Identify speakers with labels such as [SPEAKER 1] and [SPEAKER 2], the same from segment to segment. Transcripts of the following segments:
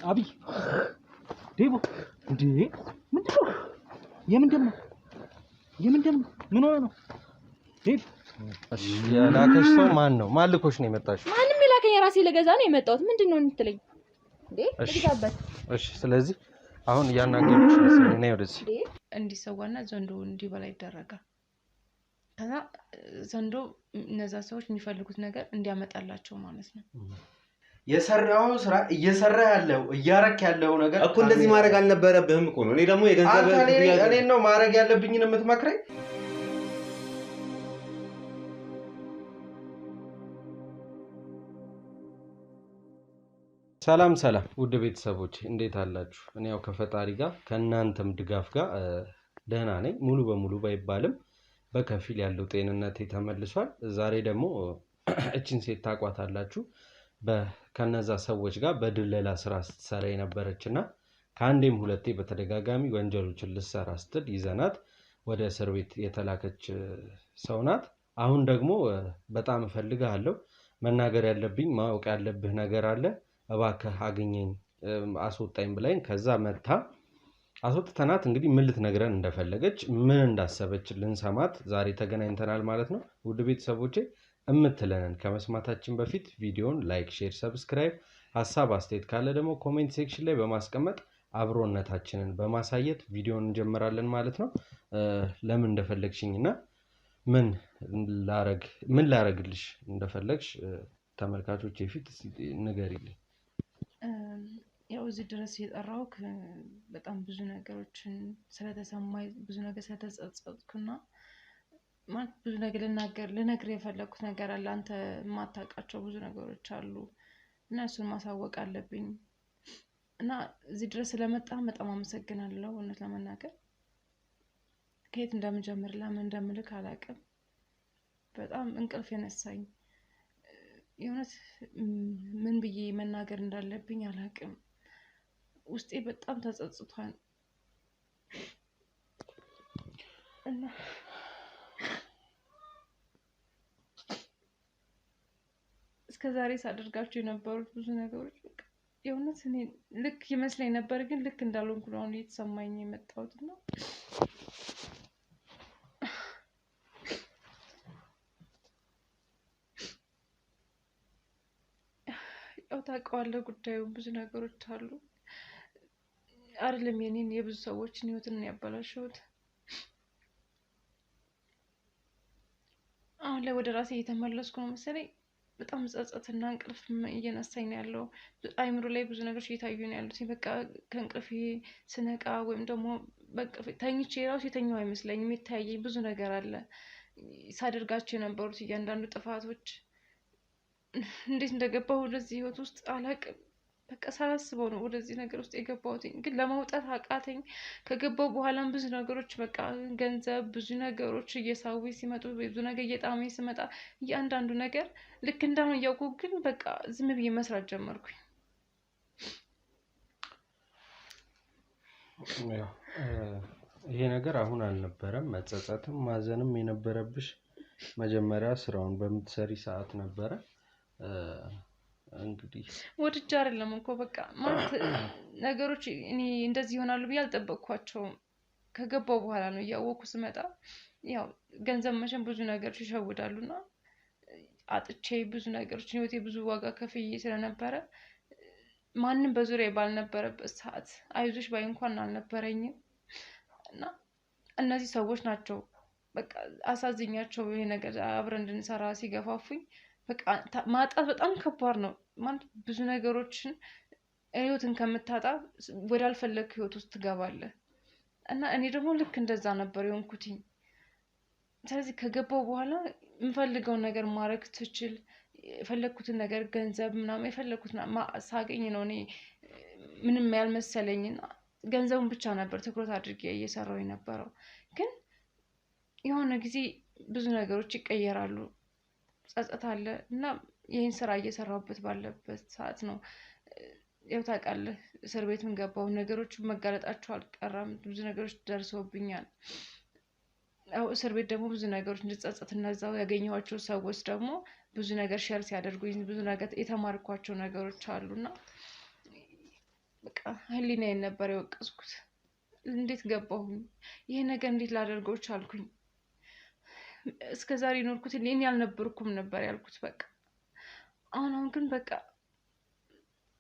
[SPEAKER 1] አብይ ዴቦ እንዴ ምንድነው? የምንድን ነው? ምን ሆነ ነው? ዴብ
[SPEAKER 2] እሺ ያላከሽ ሰው ማን ነው? ማልኮሽ ነው የመጣሽ?
[SPEAKER 3] ማንም የላከኝ ራሴ ለገዛ ነው የመጣሁት። ምንድነው እንትለኝ እንዴ? ልግዛበት።
[SPEAKER 2] እሺ ስለዚህ አሁን ያናገርኩሽ ነው ወደዚህ
[SPEAKER 4] እንዲሰዋና ዘንዶ እንዲበላ ይደረጋል። ከዛ ዘንዶ እነዛ ሰዎች የሚፈልጉት ነገር እንዲያመጣላቸው ማለት ነው።
[SPEAKER 2] የሰራው ስራ እየሰራ ያለው እያረክ ያለው ነገር
[SPEAKER 5] እኮ እንደዚህ ማድረግ አልነበረብህም እኮ ነው። እኔ ደግሞ የገንዘብ
[SPEAKER 2] እኔ ነው ማድረግ ያለብኝን የምትመክረኝ? ሰላም ውድ ቤተሰቦች እንዴት አላችሁ? እኔ ያው ከፈጣሪ ጋር ከእናንተም ድጋፍ ጋር ደህና ነኝ። ሙሉ በሙሉ ባይባልም በከፊል ያለው ጤንነቴ ተመልሷል። ዛሬ ደግሞ እቺን ሴት ታቋታላችሁ። ከነዛ ሰዎች ጋር በድለላ ስራ ስትሰራ የነበረችና ከአንዴም ሁለቴ በተደጋጋሚ ወንጀሎችን ልትሰራ ስትል ይዘናት ወደ እስር ቤት የተላከች ሰው ናት። አሁን ደግሞ በጣም እፈልግሃለሁ፣ መናገር ያለብኝ ማወቅ ያለብህ ነገር አለ፣ እባክህ አግኘኝ አስወጣኝ ብላኝ ከዛ መታ አስወጥተናት እንግዲህ ምን ልትነግረን እንደፈለገች ምን እንዳሰበች ልንሰማት ዛሬ ተገናኝተናል ማለት ነው። ውድ ቤተሰቦቼ እምትለንን ከመስማታችን በፊት ቪዲዮን ላይክ፣ ሼር፣ ሰብስክራይብ፣ ሀሳብ አስተያየት ካለ ደግሞ ኮሜንት ሴክሽን ላይ በማስቀመጥ አብሮነታችንን በማሳየት ቪዲዮን እንጀምራለን ማለት ነው። ለምን እንደፈለግሽኝና ምን ላረግልሽ እንደፈለግሽ ተመልካቾች የፊት ንገሪልኝ።
[SPEAKER 4] ያው እዚህ ድረስ የጠራሁት በጣም ብዙ ነገሮችን ስለተሰማኝ ብዙ ነገር ስለተጸጸትኩና ማለት ብዙ ነገር ልነግር የፈለኩት ነገር አለ። አንተ የማታውቃቸው ብዙ ነገሮች አሉ እና እሱን ማሳወቅ አለብኝ እና እዚህ ድረስ ስለመጣህ በጣም አመሰግናለሁ። እውነት ለመናገር ከየት እንደምጀምር ለምን እንደምልክ አላውቅም። በጣም እንቅልፍ የነሳኝ የእውነት ምን ብዬ መናገር እንዳለብኝ አላውቅም። ውስጤ በጣም ተጸጽቷል እና እስከዛሬ ሳደርጋቸው የነበሩት ብዙ ነገሮች የእውነት እኔ ልክ ይመስለኝ ነበር፣ ግን ልክ እንዳልሆንኩ ነው አሁን እየተሰማኝ የመጣሁት ነው። ያው ታውቀዋለህ ጉዳዩ ብዙ ነገሮች አሉ አይደለም የኔን የብዙ ሰዎችን ህይወትን ያበላሸሁት። አሁን ላይ ወደ ራሴ እየተመለስኩ ነው መሰለኝ። በጣም ጸጸትና እንቅልፍ እየነሳኝ ነው ያለው። አይምሮ ላይ ብዙ ነገሮች እየታዩ ነው ያሉት። በቃ ከእንቅልፌ ስነቃ ወይም ደግሞ በቃ ተኝቼ ራሱ የተኛው አይመስለኝም። የሚታየኝ ብዙ ነገር አለ። ሳደርጋቸው የነበሩት እያንዳንዱ ጥፋቶች እንዴት እንደገባሁ ወደዚህ ህይወት ውስጥ አላውቅም። በቃ ሳላስበው ነው ወደዚህ ነገር ውስጥ የገባሁት፣ ግን ለማውጣት አቃተኝ። ከገባሁ በኋላም ብዙ ነገሮች በቃ ገንዘብ፣ ብዙ ነገሮች እየሳቡ ሲመጡ፣ ብዙ ነገር እየጣመኝ ሲመጣ እያንዳንዱ ነገር ልክ እንዳሁን እያውቁ ግን በቃ ዝም ብዬ መስራት ጀመርኩኝ።
[SPEAKER 2] ይሄ ነገር አሁን አልነበረም። መጸጸትም ማዘንም የነበረብሽ መጀመሪያ ስራውን በምትሰሪ ሰዓት ነበረ። እንግዲህ
[SPEAKER 4] ወድጄ አይደለም እኮ በቃ ማለት ነገሮች እኔ እንደዚህ ይሆናሉ ብዬ አልጠበቅኳቸውም። ከገባው በኋላ ነው እያወኩ ስመጣ። ያው ገንዘብ መቼም ብዙ ነገሮች ይሸውዳሉና አጥቼ ብዙ ነገሮች ህይወቴ ብዙ ዋጋ ከፍዬ ስለነበረ ማንም በዙሪያ ባልነበረበት ሰዓት አይዞሽ ባይ እንኳን አልነበረኝም እና እነዚህ ሰዎች ናቸው በቃ አሳዝኛቸው ይሄ ነገር አብረን እንድንሰራ ሲገፋፉኝ። በቃ ማጣት በጣም ከባድ ነው ማለት ብዙ ነገሮችን ህይወትን ከምታጣ ወዳልፈለክ ህይወት ውስጥ ትገባለህ እና እኔ ደግሞ ልክ እንደዛ ነበር የሆንኩትኝ። ስለዚህ ከገባው በኋላ የምፈልገውን ነገር ማድረግ ትችል የፈለኩትን ነገር ገንዘብ ምናምን የፈለኩት ሳገኝ ነው እኔ ምንም ያልመሰለኝና ገንዘቡን ብቻ ነበር ትኩረት አድርጌ እየሰራው የነበረው። ግን የሆነ ጊዜ ብዙ ነገሮች ይቀየራሉ። ጸጸት አለ እና ይሄን ስራ እየሰራሁበት ባለበት ሰዓት ነው ያው ታውቃለህ እስር ቤት ምን ገባው ነገሮች መጋለጣቸው አልቀረም። ብዙ ነገሮች ደርሰውብኛል። ያው እስር ቤት ደግሞ ብዙ ነገሮች እንድጸጸት እነዛው ያገኘኋቸው ሰዎች ደግሞ ብዙ ነገር ሼር ሲያደርጉኝ ብዙ ነገር የተማርኳቸው ነገሮች አሉና በቃ ህሊናዬን ነበር የወቀስኩት። እንዴት ገባሁኝ? ይሄ ነገር እንዴት ላደርገው ቻልኩኝ? እስከዛሬ ኖርኩት እኔ ያልነበርኩም ነበር ያልኩት። በቃ አሁን ግን በቃ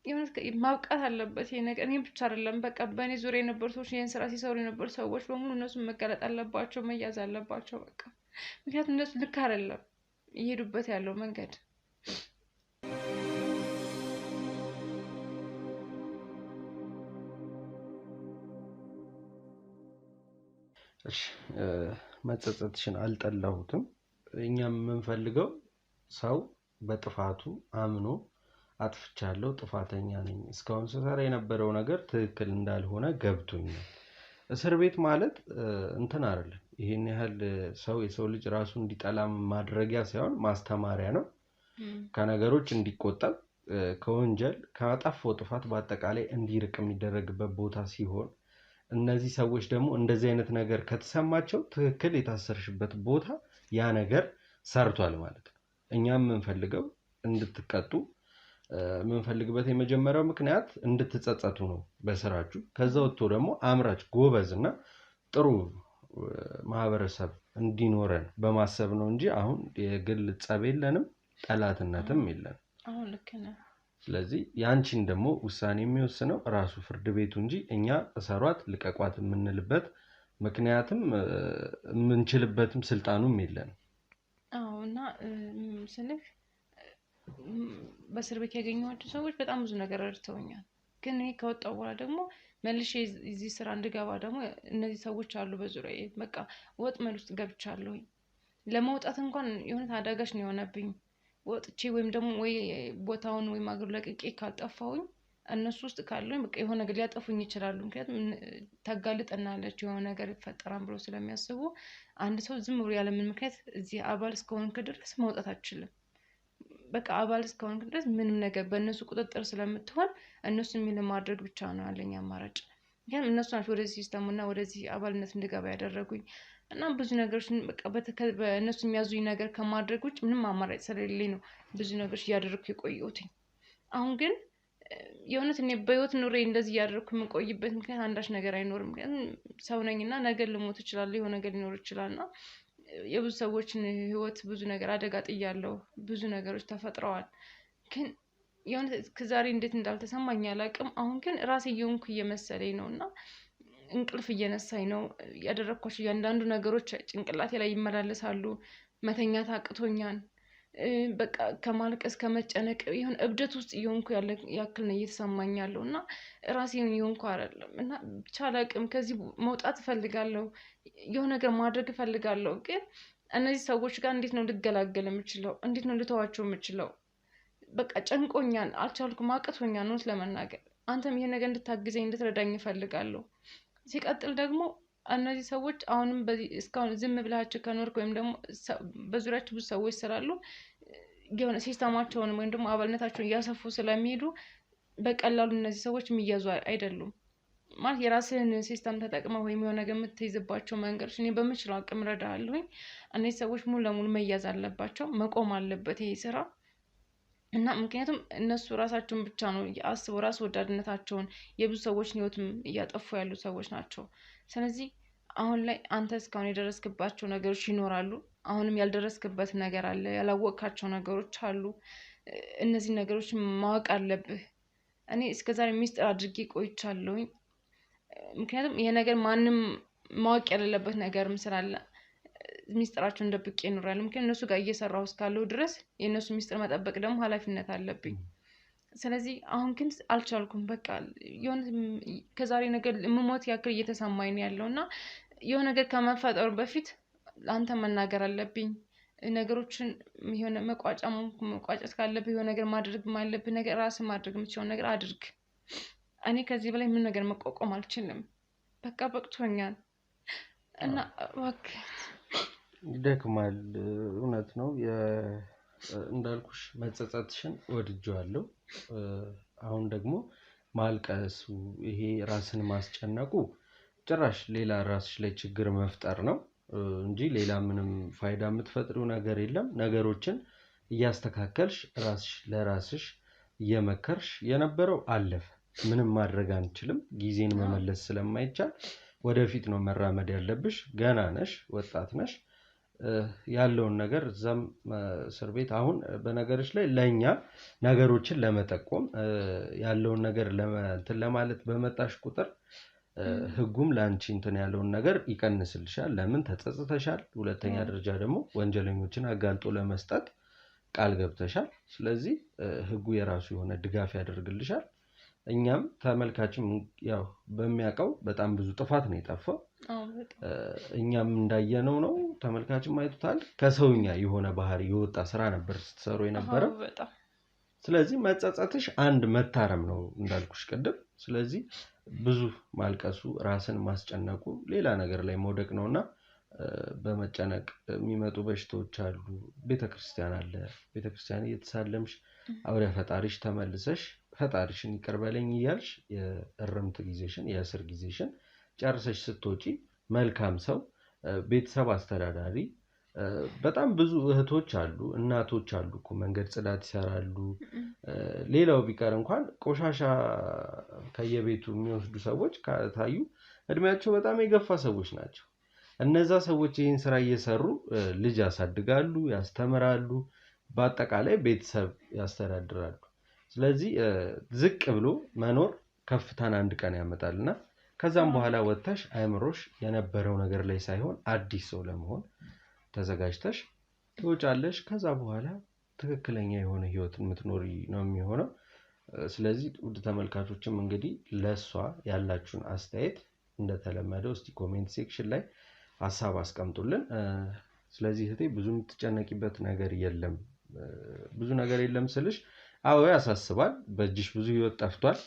[SPEAKER 4] የሆነ ማብቃት አለበት ይሄ ነገር። እኔ ብቻ አይደለም በቃ በእኔ ዙሪያ የነበሩ ሰዎች ይሄን ስራ ሲሰሩ የነበሩ ሰዎች በሙሉ እነሱም መቀለጥ አለባቸው፣ መያዝ አለባቸው በቃ። ምክንያቱም እነሱ ልክ አይደለም እየሄዱበት ያለው መንገድ።
[SPEAKER 2] እሺ መጸጸትሽን አልጠላሁትም። እኛም የምንፈልገው ሰው በጥፋቱ አምኖ አጥፍቻለሁ፣ ጥፋተኛ ነኝ፣ እስካሁን ስሰራ የነበረው ነገር ትክክል እንዳልሆነ ገብቶኛል። እስር ቤት ማለት እንትን አይደለም። ይሄን ያህል የሰው ልጅ ራሱ እንዲጠላ ማድረጊያ ሳይሆን ማስተማሪያ ነው። ከነገሮች እንዲቆጠብ፣ ከወንጀል ካጠፋው ጥፋት በአጠቃላይ እንዲርቅ የሚደረግበት ቦታ ሲሆን እነዚህ ሰዎች ደግሞ እንደዚህ አይነት ነገር ከተሰማቸው ትክክል የታሰርሽበት ቦታ ያ ነገር ሰርቷል ማለት ነው። እኛም የምንፈልገው እንድትቀጡ የምንፈልግበት የመጀመሪያው ምክንያት እንድትጸጸቱ ነው በስራችሁ። ከዛ ወጥቶ ደግሞ አምራች ጎበዝ እና ጥሩ ማህበረሰብ እንዲኖረን በማሰብ ነው እንጂ አሁን የግል ጸብ የለንም፣ ጠላትነትም የለንም።
[SPEAKER 4] አሁን ልክ ነህ።
[SPEAKER 2] ስለዚህ ያንቺን ደግሞ ውሳኔ የሚወስነው ራሱ ፍርድ ቤቱ እንጂ እኛ እሰሯት ልቀቋት የምንልበት ምክንያትም የምንችልበትም ስልጣኑም የለንም።
[SPEAKER 4] አዎ እና ስልህ በእስር ቤት ያገኘኋቸው ሰዎች በጣም ብዙ ነገር ረድተውኛል። ግን እኔ ከወጣሁ በኋላ ደግሞ መልሼ እዚህ ስራ እንድገባ ደግሞ እነዚህ ሰዎች አሉ በዙሪያዬ። በቃ ወጥመድ ውስጥ ገብቻለሁኝ። ለመውጣት እንኳን የሆነ አዳጋች ነው የሆነብኝ። ወጥቼ ወይም ደግሞ ወይ ቦታውን ወይም አገሩ ለቅቄ ካልጠፋሁኝ እነሱ ውስጥ ካለሁኝ በቃ የሆነ ነገር ሊያጠፉኝ ይችላሉ። ምክንያቱም ታጋልጠናለች የሆነ ነገር ይፈጠራል ብሎ ስለሚያስቡ አንድ ሰው ዝም ብሎ ያለምን ምክንያት እዚህ አባል እስከሆንክ ድረስ መውጣት አትችልም። በቃ አባል እስከሆንክ ድረስ ምንም ነገር በእነሱ ቁጥጥር ስለምትሆን እነሱ የሚልን ማድረግ ብቻ ነው ያለኝ አማራጭ። ምክንያቱም እነሱ ናቸው ወደዚህ ሲስተሙና ወደዚህ አባልነት እንድገባ ያደረጉኝ እና ብዙ ነገሮች በቃ በእነሱ የሚያዙኝ ነገር ከማድረግ ውጭ ምንም አማራጭ ስለሌለኝ ነው ብዙ ነገሮች እያደረግኩ የቆየሁትኝ። አሁን ግን የእውነት እኔ በህይወት ኑሬ እንደዚህ እያደረግኩ የምቆይበት ምክንያት አንዳች ነገር አይኖርም። ምክንያቱም ሰው ነኝና ነገር ልሞት እችላለሁ፣ የሆነ ነገር ሊኖር ይችላልና የብዙ ሰዎችን ህይወት ብዙ ነገር አደጋ ጥያለሁ። ብዙ ነገሮች ተፈጥረዋል። ግን የእውነት እስከዛሬ እንዴት እንዳልተሰማኝ አላውቅም። አሁን ግን ራሴ እየሆንኩ እየመሰለኝ ነው እና እንቅልፍ እየነሳኝ ነው። ያደረግኳቸው እያንዳንዱ ነገሮች ጭንቅላቴ ላይ ይመላለሳሉ። መተኛት አቅቶኛል። በቃ ከማልቀስ ከመጨነቅ ይሁን እብደት ውስጥ እየሆንኩ ያክል ነው እየተሰማኝ ያለው እና ራሴን እየሆንኩ አይደለም እና ብቻ አላውቅም። ከዚህ መውጣት እፈልጋለሁ፣ የሆነ ነገር ማድረግ እፈልጋለሁ። ግን እነዚህ ሰዎች ጋር እንዴት ነው ልገላገል የምችለው? እንዴት ነው ልተዋቸው የምችለው? በቃ ጨንቆኛል፣ አልቻልኩም፣ አቅቶኛል ነው ለመናገር። አንተም ይሄ ነገር እንድታግዘኝ እንድትረዳኝ እፈልጋለሁ። ሲቀጥል ደግሞ እነዚህ ሰዎች አሁንም እስካሁን ዝም ብላችሁ ከኖርክ ወይም ደግሞ በዙሪያችሁ ብዙ ሰዎች ስላሉ የሆነ ሲስተማቸውን ወይም ደግሞ አባልነታቸውን እያሰፉ ስለሚሄዱ በቀላሉ እነዚህ ሰዎች የሚያዙ አይደሉም። ማለት የራስህን ሲስተም ተጠቅመው ወይም የሆነ ነገር የምትይዝባቸው መንገዶች እኔ በምችለው አቅም እረዳለሁኝ። እነዚህ ሰዎች ሙሉ ለሙሉ መያዝ አለባቸው፣ መቆም አለበት ይሄ ስራ እና ምክንያቱም እነሱ ራሳቸውን ብቻ ነው አስበው ራስ ወዳድነታቸውን የብዙ ሰዎችን ህይወትም እያጠፉ ያሉ ሰዎች ናቸው። ስለዚህ አሁን ላይ አንተ እስካሁን የደረስክባቸው ነገሮች ይኖራሉ። አሁንም ያልደረስክበት ነገር አለ፣ ያላወቅካቸው ነገሮች አሉ። እነዚህ ነገሮች ማወቅ አለብህ። እኔ እስከዛሬ ሚስጥር አድርጌ ቆይቻለሁኝ። ምክንያቱም ይሄ ነገር ማንም ማወቅ የሌለበት ነገርም ስላለ ሚስጥራቸውን ደብቄ እኖራለሁ። ምክንያቱም እነሱ ጋር እየሰራሁ እስካለሁ ድረስ የእነሱ ሚስጥር መጠበቅ ደግሞ ኃላፊነት አለብኝ። ስለዚህ አሁን ግን አልቻልኩም። በቃ የሆነ ከዛሬ ነገር የምሞት ያክል እየተሰማኝ ነው ያለው እና የሆነ ነገር ከመፈጠሩ በፊት ለአንተ መናገር አለብኝ። ነገሮችን የሆነ መቋጨት ካለብህ የሆነ ነገር ማድረግ ማለብህ ነገር ራስህ ማድረግ የምትችለው ነገር አድርግ። እኔ ከዚህ በላይ ምን ነገር መቋቋም አልችልም። በቃ በቅቶኛል እና እባክህ
[SPEAKER 2] ይደክማል። እውነት ነው። እንዳልኩሽ መጸጸትሽን ወድጄዋለሁ። አሁን ደግሞ ማልቀሱ ይሄ ራስን ማስጨነቁ ጭራሽ ሌላ ራስሽ ላይ ችግር መፍጠር ነው እንጂ ሌላ ምንም ፋይዳ የምትፈጥሪው ነገር የለም። ነገሮችን እያስተካከልሽ ራስሽ ለራስሽ እየመከርሽ የነበረው አለፈ። ምንም ማድረግ አንችልም ጊዜን መመለስ ስለማይቻል ወደፊት ነው መራመድ ያለብሽ ገና ነሽ ወጣት ነሽ ያለውን ነገር እዛም እስር ቤት አሁን በነገርሽ ላይ ለኛ ነገሮችን ለመጠቆም ያለውን ነገር ለማለት በመጣሽ ቁጥር ህጉም ላንቺ እንትን ያለውን ነገር ይቀንስልሻል ለምን ተጸጽተሻል ሁለተኛ ደረጃ ደግሞ ወንጀለኞችን አጋልጦ ለመስጠት ቃል ገብተሻል ስለዚህ ህጉ የራሱ የሆነ ድጋፍ ያደርግልሻል እኛም ተመልካችም ያው በሚያቀው በጣም ብዙ ጥፋት ነው የጠፋው እኛም እንዳየነው ነው ተመልካችም አይቷል ከሰውኛ የሆነ ባህሪ የወጣ ስራ ነበር ስትሰሩ የነበረው ስለዚህ መጸጸትሽ አንድ መታረም ነው እንዳልኩሽ ቀደም ስለዚህ ብዙ ማልቀሱ ራስን ማስጨነቁ ሌላ ነገር ላይ መውደቅ ነውና በመጨነቅ የሚመጡ በሽታዎች አሉ ቤተክርስቲያን አለ ቤተክርስቲያን እየተሳለምሽ አውሪያ ፈጣሪሽ ተመልሰሽ ፈጣሪሽን ይቀርበልኝ ይያልሽ የእርምት ጊዜሽን የእስር ጊዜሽን ጨርሰሽ ስትወጪ መልካም ሰው ቤተሰብ አስተዳዳሪ በጣም ብዙ እህቶች አሉ እናቶች አሉ እኮ መንገድ ጽዳት ይሰራሉ ሌላው ቢቀር እንኳን ቆሻሻ ከየቤቱ የሚወስዱ ሰዎች ታዩ እድሜያቸው በጣም የገፋ ሰዎች ናቸው እነዛ ሰዎች ይህን ስራ እየሰሩ ልጅ ያሳድጋሉ ያስተምራሉ በአጠቃላይ ቤተሰብ ያስተዳድራሉ ስለዚህ ዝቅ ብሎ መኖር ከፍታን አንድ ቀን ያመጣልና ከዛም በኋላ ወጣሽ አይምሮሽ የነበረው ነገር ላይ ሳይሆን አዲስ ሰው ለመሆን ተዘጋጅተሽ ትወጫለሽ ከዛ በኋላ ትክክለኛ የሆነ ህይወት የምትኖሪ ነው የሚሆነው ስለዚህ ውድ ተመልካቾችም እንግዲህ ለሷ ያላችሁን አስተያየት እንደተለመደው እስቲ ኮሜንት ሴክሽን ላይ ሐሳብ አስቀምጡልን ስለዚህ እህቴ ብዙ የምትጨነቂበት ነገር የለም ብዙ ነገር የለም ስልሽ አዎ ያሳስባል በእጅሽ ብዙ ህይወት ጠፍቷል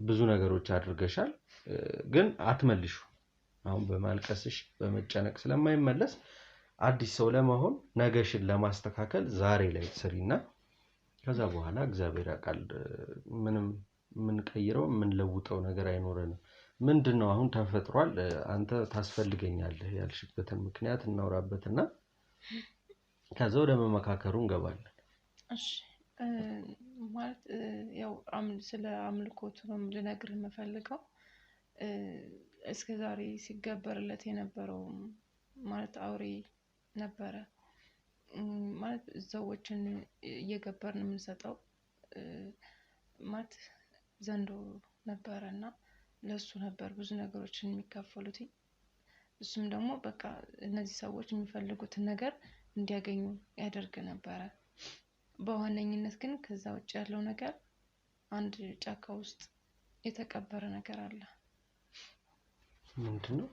[SPEAKER 2] ብዙ ነገሮች አድርገሻል ግን አትመልሹ አሁን በማልቀስሽ በመጨነቅ ስለማይመለስ አዲስ ሰው ለመሆን ነገሽን ለማስተካከል ዛሬ ላይ ስሪና ከዛ በኋላ እግዚአብሔር ያውቃል ምንም ምን ቀይረው ምን ለውጠው ነገር አይኖርንም ምንድነው አሁን ተፈጥሯል አንተ ታስፈልገኛለህ ያልሽበትን ምክንያት እናውራበትና ከዛ ወደ መመካከሩ እንገባለን
[SPEAKER 4] እሺ ማለት ያው ስለ አምልኮቱ ነው ልነግርህ የምፈልገው እስከዛሬ ሲገበርለት የነበረው ማለት አውሬ ነበረ ማለት ሰዎችን እየገበርን የምንሰጠው ማለት ዘንዶ ነበርና ለሱ ነበር ብዙ ነገሮችን የሚካፈሉት እሱም ደግሞ በቃ እነዚህ ሰዎች የሚፈልጉትን ነገር እንዲያገኙ ያደርግ ነበር በዋነኝነት ግን ከዛ ውጭ ያለው ነገር አንድ ጫካ ውስጥ የተቀበረ ነገር አለ
[SPEAKER 2] ምንድነው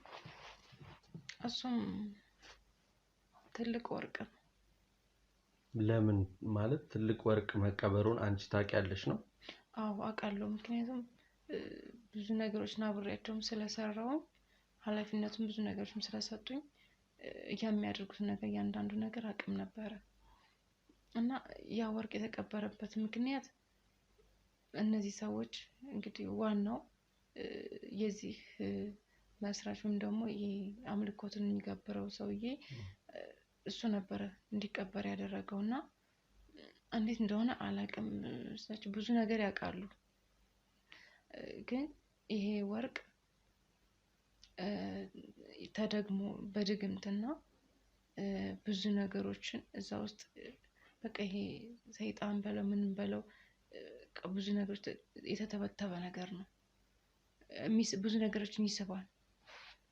[SPEAKER 4] እሱም ትልቅ ወርቅ
[SPEAKER 2] ለምን ማለት ትልቅ ወርቅ መቀበሩን አንቺ ታውቂያለሽ ነው
[SPEAKER 4] አዎ አውቃለሁ ምክንያቱም ብዙ ነገሮችን አብሬያቸውም ስለሰራው ኃላፊነቱም ብዙ ነገሮችም ስለሰጡኝ የሚያደርጉት ነገር ያንዳንዱ ነገር አቅም ነበር እና ያ ወርቅ የተቀበረበት ምክንያት እነዚህ ሰዎች እንግዲህ ዋናው የዚህ መስራቹም ደግሞ ይሄ አምልኮትን የሚገብረው ሰውዬ እሱ ነበር እንዲቀበር ያደረገውና እንዴት እንደሆነ አላቅም እሳቸው ብዙ ነገር ያውቃሉ ግን ይሄ ወርቅ ተደግሞ በድግምትና ብዙ ነገሮችን እዛ ውስጥ በቃ ይሄ ሰይጣን በለው ምን በለው ብዙ ነገሮች የተተበተበ ነገር ነው ብዙ ነገሮችን ይስባል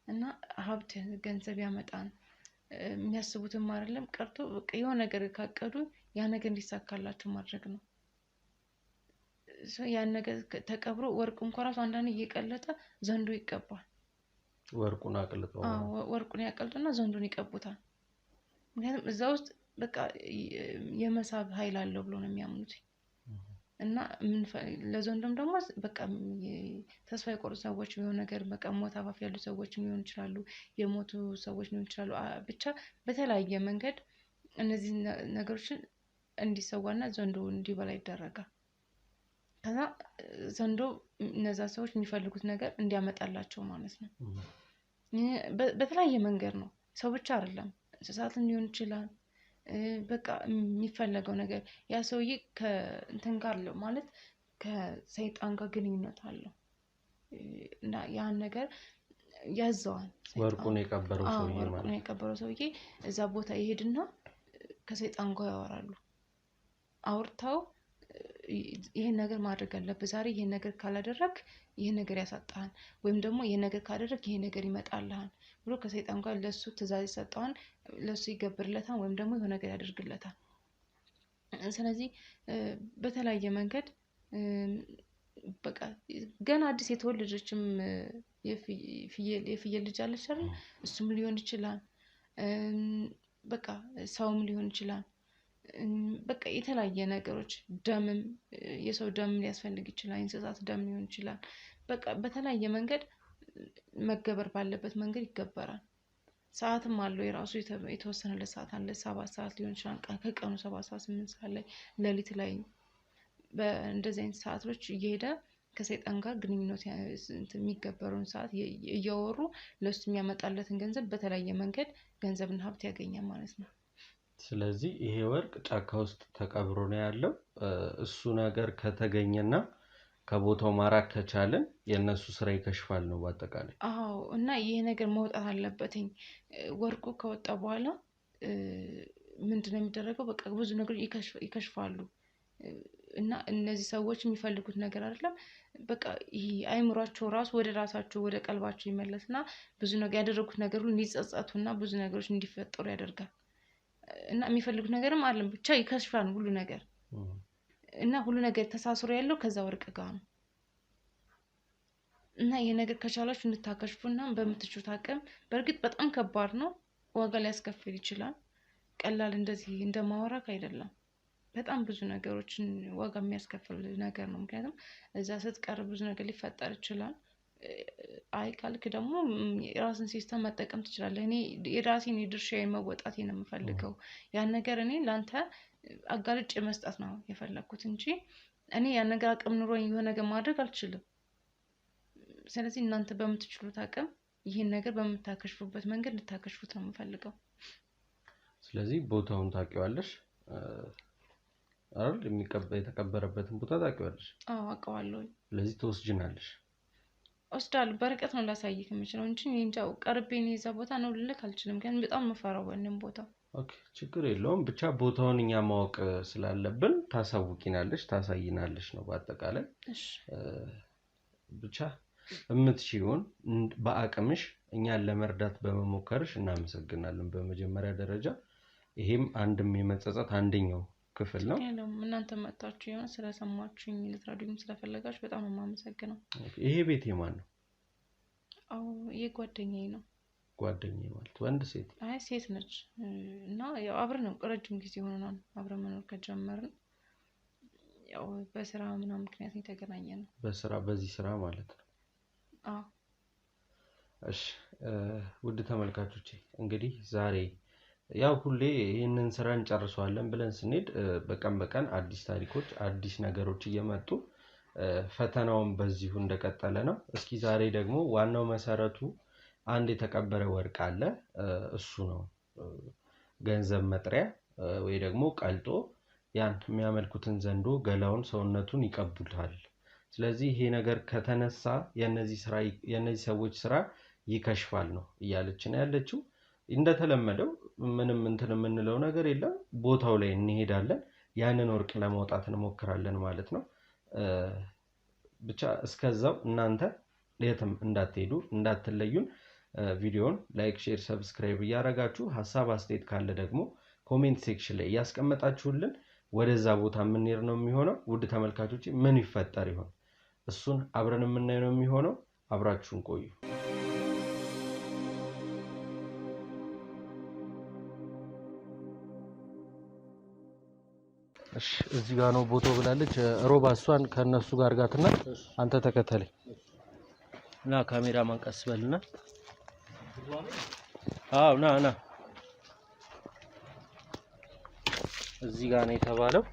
[SPEAKER 4] እና ሀብት ገንዘብ ያመጣን የሚያስቡትም አይደለም ቀርቶ በቃ የሆነ ነገር ካቀዱ ያ ነገር እንዲሳካላቸው ማድረግ ነው ያን ነገር ተቀብሮ ወርቁ እንኳን ራሱ አንዳንዴ እየቀለጠ ዘንዶ ይቀባል
[SPEAKER 2] ወርቁን አቅልጠው
[SPEAKER 4] ወርቁን ያቀልጡና ዘንዶን ይቀቡታል ምክንያቱም እዛ ውስጥ በቃ የመሳብ ኃይል አለው ብሎ ነው የሚያምኑት እና ምን ለዘንዶም ደግሞ በቃ ተስፋ የቆረጡ ሰዎች የሆነ ነገር በቃ ሞት አፋፍ ያሉ ሰዎች ሊሆኑ ይችላሉ የሞቱ ሰዎች ሊሆኑ ይችላሉ ብቻ በተለያየ መንገድ እነዚህ ነገሮችን እንዲሰዋና ዘንዶ እንዲበላ ይደረጋል ከዛ ዘንዶ እነዛ ሰዎች የሚፈልጉት ነገር እንዲያመጣላቸው ማለት ነው በተለያየ መንገድ ነው ሰው ብቻ አይደለም እንስሳትም ሊሆን ይችላል በቃ የሚፈልገው ነገር ያ ሰውዬ ከእንትን ጋር ማለት ከሰይጣን ጋር ግንኙነት አለው እና ያን ነገር ያዘዋል።
[SPEAKER 2] ወርቁን የቀበረው ሰውዬ ማለት
[SPEAKER 4] ወርቁን የቀበረው ሰውዬ እዛ ቦታ ይሄድና ከሰይጣን ጋር ያወራሉ። አውርተው ይሄን ነገር ማድረግ አለብህ፣ ዛሬ ይሄን ነገር ካላደረክ ይሄን ነገር ያሳጣሃል፣ ወይም ደግሞ ይሄን ነገር ካደረክ ይሄን ነገር ይመጣልሃል ብሎ ከሰይጣን ጋር ለሱ ትእዛዝ ይሰጣል። ለሱ ይገብርለታል ወይም ደግሞ የሆነ ነገር ያደርግለታል። ስለዚህ በተለያየ መንገድ በቃ ገና አዲስ የተወለደችም የፍየል ልጅ አለች አይደል? እሱም ሊሆን ይችላል። በቃ ሰውም ሊሆን ይችላል። በቃ የተለያየ ነገሮች ደምም የሰው ደም ሊያስፈልግ ይችላል። እንስሳት ደም ሊሆን ይችላል። በቃ በተለያየ መንገድ መገበር ባለበት መንገድ ይገበራል። ሰዓትም አለው የራሱ የተወሰነለት ሰዓት አለ። 7 ሰዓት ሊሆን ይችላል። ከቀኑ 7 ሰዓት 8 ሰዓት ላይ ሌሊት ላይ በእንደዚህ አይነት ሰዓቶች እየሄደ ከሰይጣን ጋር ግንኙነት የሚገበረውን ሰዓት እያወሩ ለሱ የሚያመጣለትን ገንዘብ በተለያየ መንገድ ገንዘብና ሀብት ያገኛል ማለት ነው።
[SPEAKER 2] ስለዚህ ይሄ ወርቅ ጫካ ውስጥ ተቀብሮ ነው ያለው። እሱ ነገር ከተገኘና ከቦታው ማራቅ ከቻለን የነሱ ስራ ይከሽፋል ነው በአጠቃላይ።
[SPEAKER 4] አዎ እና ይሄ ነገር መውጣት አለበትኝ። ወርቁ ከወጣ በኋላ ምንድነው የሚደረገው? በቃ ብዙ ነገሮች ይከሽፋሉ። እና እነዚህ ሰዎች የሚፈልጉት ነገር አይደለም። በቃ ይሄ አይምሯቸው ራሱ ወደ ራሳቸው ወደ ቀልባቸው ይመለስና ብዙ ነገር ያደረጉት ነገር ሁሉ እንዲጸጸቱና ብዙ ነገሮች እንዲፈጠሩ ያደርጋል። እና የሚፈልጉት ነገርም አለም ብቻ ይከሽፋል ሁሉ ነገር። እና ሁሉ ነገር ተሳስሮ ያለው ከዛ ወርቅ ጋር ነው። እና ይሄ ነገር ከቻላችሁ እንድታከሽፉና በምትችሉት አቅም፣ በእርግጥ በጣም ከባድ ነው፣ ዋጋ ሊያስከፍል ይችላል። ቀላል እንደዚህ እንደማወራክ አይደለም። በጣም ብዙ ነገሮችን ዋጋ የሚያስከፍል ነገር ነው። ምክንያቱም እዛ ስትቀርብ ብዙ ነገር ሊፈጠር ይችላል። አይ ካልክ ደግሞ የራስን ሲስተም መጠቀም ትችላለህ። እኔ የራሴን የድርሻዬን መወጣት ነው የምፈልገው። ያን ነገር እኔ ላንተ አጋልጬ መስጠት ነው የፈለኩት እንጂ እኔ ያን ነገር አቅም ኑሮኝ የሆነ ነገር ማድረግ አልችልም። ስለዚህ እናንተ በምትችሉት አቅም ይሄን ነገር በምታከሽፉበት መንገድ ልታከሽፉት ነው የምፈልገው።
[SPEAKER 2] ስለዚህ ቦታውን ታውቂዋለሽ አይደል? የተቀበረበትን ቦታ ታውቂዋለሽ?
[SPEAKER 4] አዎ አውቀዋለሁ።
[SPEAKER 2] ስለዚህ ትወስጂናለሽ?
[SPEAKER 4] ወስዳለሁ። በርቀት ነው ላሳይክ የምችለው እንጂ እኔ እንጃ ቀርቤ ነው የዛ ቦታ ነው ልልክ አልችልም። ግን በጣም መፈራው በእኔም ቦታ።
[SPEAKER 2] ኦኬ ችግር የለውም። ብቻ ቦታውን እኛ ማወቅ ስላለብን ታሳውቂናለሽ፣ ታሳይናለሽ ነው በአጠቃላይ።
[SPEAKER 4] እሺ
[SPEAKER 2] ብቻ እምትሽውን በአቅምሽ እኛን ለመርዳት በመሞከርሽ እናመሰግናለን በመጀመሪያ ደረጃ። ይሄም አንድም የመጸጸት አንደኛው ክፍል ነው።
[SPEAKER 4] እናንተ መጣችሁ ይሆን ስለሰማችሁኝ ልትረዱኝ ስለፈለጋችሁ በጣም ነው የማመሰግነው።
[SPEAKER 2] ይሄ ቤት የማን ነው?
[SPEAKER 4] አዎ የጓደኛዬ ነው።
[SPEAKER 2] ጓደኛዬ ማለት ወንድ ሴት?
[SPEAKER 4] አይ ሴት ነች። እና ያው አብረን ነው ረጅም ጊዜ ሆኖናል አብረን መኖር ከጀመርን። ያው በስራ ምናምን ምክንያት የተገናኘነው።
[SPEAKER 2] በስራ በዚህ ስራ ማለት ነው?
[SPEAKER 4] አዎ።
[SPEAKER 2] እሺ ውድ ተመልካቾቼ እንግዲህ ዛሬ ያው ሁሌ ይሄንን ስራ እንጨርሰዋለን ብለን ስንሄድ በቀን በቀን አዲስ ታሪኮች አዲስ ነገሮች እየመጡ ፈተናውን በዚሁ እንደቀጠለ ነው። እስኪ ዛሬ ደግሞ ዋናው መሰረቱ አንድ የተቀበረ ወርቅ አለ። እሱ ነው ገንዘብ መጥሪያ ወይ ደግሞ ቀልጦ ያን የሚያመልኩትን ዘንዶ ገላውን ሰውነቱን ይቀቡታል። ስለዚህ ይሄ ነገር ከተነሳ የነዚህ ሰዎች ስራ ይከሽፋል ነው እያለችን ያለችው። እንደተለመደው ምንም የምንለው ነገር የለም። ቦታው ላይ እንሄዳለን፣ ያንን ወርቅ ለማውጣት እንሞክራለን ማለት ነው። ብቻ እስከዛው እናንተ የትም እንዳትሄዱ እንዳትለዩን። ቪዲዮውን ላይክ፣ ሼር፣ ሰብስክራይብ እያደረጋችሁ ሐሳብ አስተያየት ካለ ደግሞ ኮሜንት ሴክሽን ላይ እያስቀመጣችሁልን ወደዛ ቦታ የምንሄድ ነው የሚሆነው። ውድ ተመልካቾች ምን ይፈጠር ይሆን? እሱን አብረን የምናየው ነው የሚሆነው። አብራችሁን ቆዩ። እሺ እዚህ ጋር ነው ቦታው ብላለች ሮባ። እሷን ከነሱ ጋር ጋትና አንተ ተከተለኝ እና ካሜራ ማንቀስ በልና። አዎ ና እዚህ ጋር ነው የተባለው።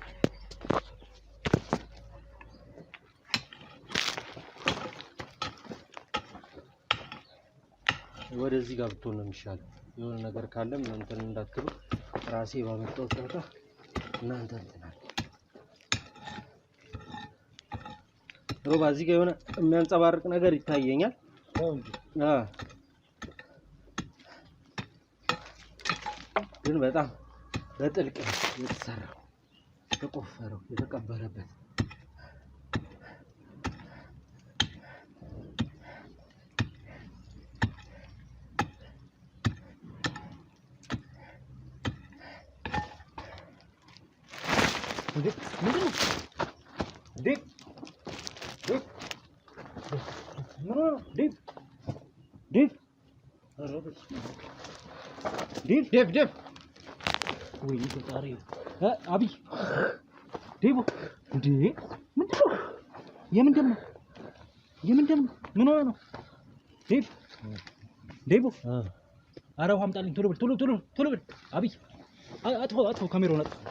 [SPEAKER 2] ወደዚህ ጋር ብትሆን ነው የሚሻለው። የሆነ ነገር ካለም እንትን እንዳትሉ ራሴ ባመጣው ጣጣ እናንተ እንትን ሮባ እዚህ ጋር የሆነ የሚያንጸባርቅ ነገር ይታየኛል። ግን በጣም በጥልቅ የተሰራው የተቆፈረው የተቀበረበት
[SPEAKER 1] ዴቭ ወይ ፈጣሪ አብይ ዴቦ እንዴ ምንድን ነው? የምን ደም ነው? ምን ሆነ ነው? ዴቦ ኧረ ውሃ አምጣልኝ ቶሎ በል አብይ አጥፋው ካሜራውን አጥፋው።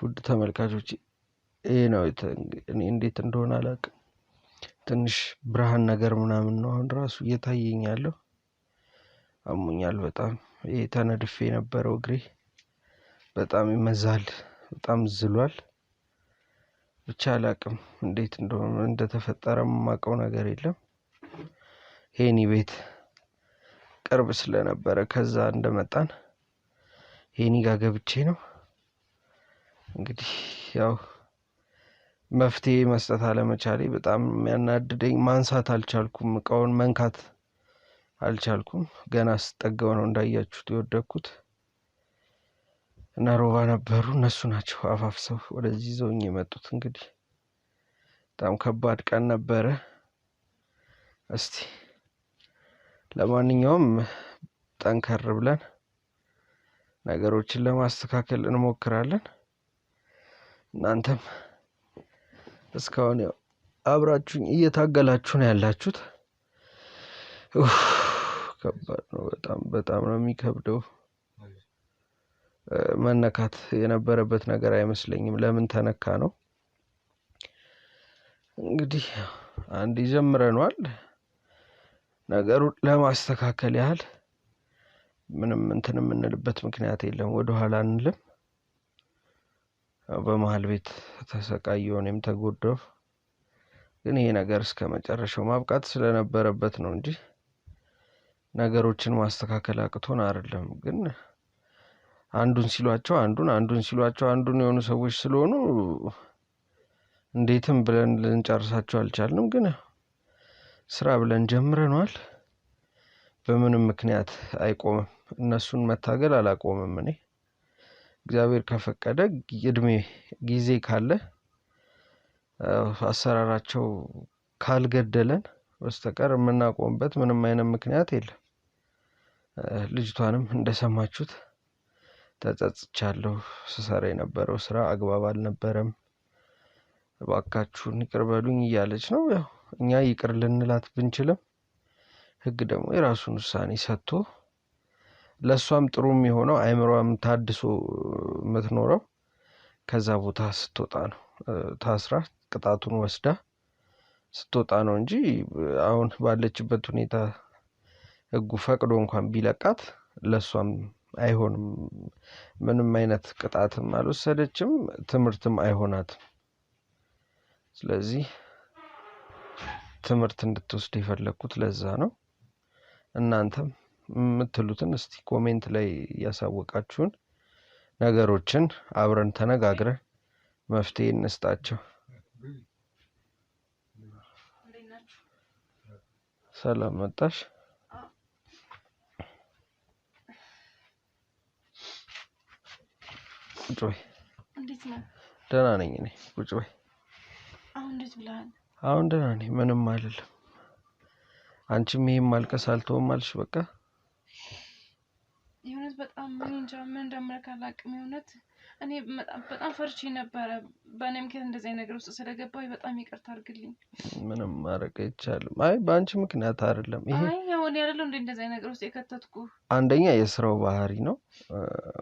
[SPEAKER 2] ውድ ተመልካቾች ይሄ ነው እኔ እንዴት እንደሆነ አላውቅም። ትንሽ ብርሃን ነገር ምናምን ነው አሁን ራሱ እየታየኝ ያለው። አሞኛል በጣም ይሄ ተነድፌ የነበረው እግሬ በጣም ይመዛል፣ በጣም ዝሏል። ብቻ አላውቅም እንዴት እንደሆነ እንደተፈጠረ የማውቀው ነገር የለም። ሄኒ ቤት ቅርብ ስለነበረ ከዛ እንደመጣን ሄኒ ጋር ገብቼ ነው እንግዲህ ያው መፍትሄ መስጠት አለመቻሌ በጣም የሚያናድደኝ። ማንሳት አልቻልኩም፣ እቃውን መንካት አልቻልኩም። ገና ስጠጋው ነው እንዳያችሁት የወደኩት እና ሮባ ነበሩ፣ እነሱ ናቸው አፋፍሰው ወደዚህ ይዘውኝ የመጡት። እንግዲህ በጣም ከባድ ቀን ነበረ። እስቲ ለማንኛውም ጠንከር ብለን ነገሮችን ለማስተካከል እንሞክራለን። እናንተም እስካሁን ያው አብራችሁኝ እየታገላችሁ ነው ያላችሁት። ከባድ ነው፣ በጣም ነው የሚከብደው። መነካት የነበረበት ነገር አይመስለኝም። ለምን ተነካ ነው እንግዲህ አንድ ጀምረናል። ነገሩን ለማስተካከል ያህል ምንም እንትን የምንልበት ምክንያት የለም፣ ወደኋላ አንልም። በመሀል ቤት ተሰቃየሁ፣ እኔም ተጎዳሁ። ግን ይሄ ነገር እስከ መጨረሻው ማብቃት ስለነበረበት ነው እንጂ ነገሮችን ማስተካከል አቅቶን አይደለም። ግን አንዱን ሲሏቸው አንዱን የሆኑ ሰዎች ስለሆኑ እንዴትም ብለን ልንጨርሳቸው አልቻልንም። ግን ስራ ብለን ጀምረናል። በምንም ምክንያት አይቆምም። እነሱን መታገል አላቆምም። እኔ እግዚአብሔር ከፈቀደ እድሜ ጊዜ ካለ አሰራራቸው ካልገደለን በስተቀር የምናቆምበት ምንም አይነት ምክንያት የለም። ልጅቷንም እንደሰማችሁት ተጸጽቻለሁ። ስሰራ የነበረው ስራ አግባብ አልነበረም፣ እባካችሁን ይቅር በሉኝ እያለች ነው። ያው እኛ ይቅር ልንላት ብንችልም ህግ ደግሞ የራሱን ውሳኔ ሰጥቶ ለሷም ጥሩ የሚሆነው አይምሮም ታድሶ የምትኖረው ከዛ ቦታ ስትወጣ ነው። ታስራ ቅጣቱን ወስዳ ስትወጣ ነው እንጂ አሁን ባለችበት ሁኔታ ህጉ ፈቅዶ እንኳን ቢለቃት ለሷም አይሆንም። ምንም አይነት ቅጣትም አልወሰደችም፣ ትምህርትም አይሆናትም። ስለዚህ ትምህርት እንድትወስድ የፈለኩት ለዛ ነው። እናንተም የምትሉትን እስቲ ኮሜንት ላይ ያሳወቃችሁን ነገሮችን አብረን ተነጋግረን መፍትሄ እንስጣቸው። ሰላም መጣሽ። ቁጭ በይ።
[SPEAKER 4] እንዴት ነው?
[SPEAKER 2] ደህና ነኝ እኔ። ቁጭ በይ።
[SPEAKER 4] አሁን እንዴት ብለሃል?
[SPEAKER 2] አሁን ደህና ነኝ፣ ምንም አይደለም። አንቺም ይሄን ማልቀስ አልተውም አልሽ። በቃ
[SPEAKER 4] የእውነት በጣም ምን እንጃ ምን እንደምልህ አላውቅም። የእውነት እኔ በጣም ፈርቼ ነበረ። በእኔ ምክንያት እንደዚህ አይነት ነገር ውስጥ ስለገባሁ በጣም ይቅርታ አድርግልኝ።
[SPEAKER 2] ምንም ማድረግ አይቻልም። አይ በአንቺ ምክንያት አይደለም ይሄ።
[SPEAKER 4] አይ ያውን ያለው እንደዚህ አይነት ነገር ውስጥ የከተትኩ
[SPEAKER 2] አንደኛ የስራው ባህሪ ነው፣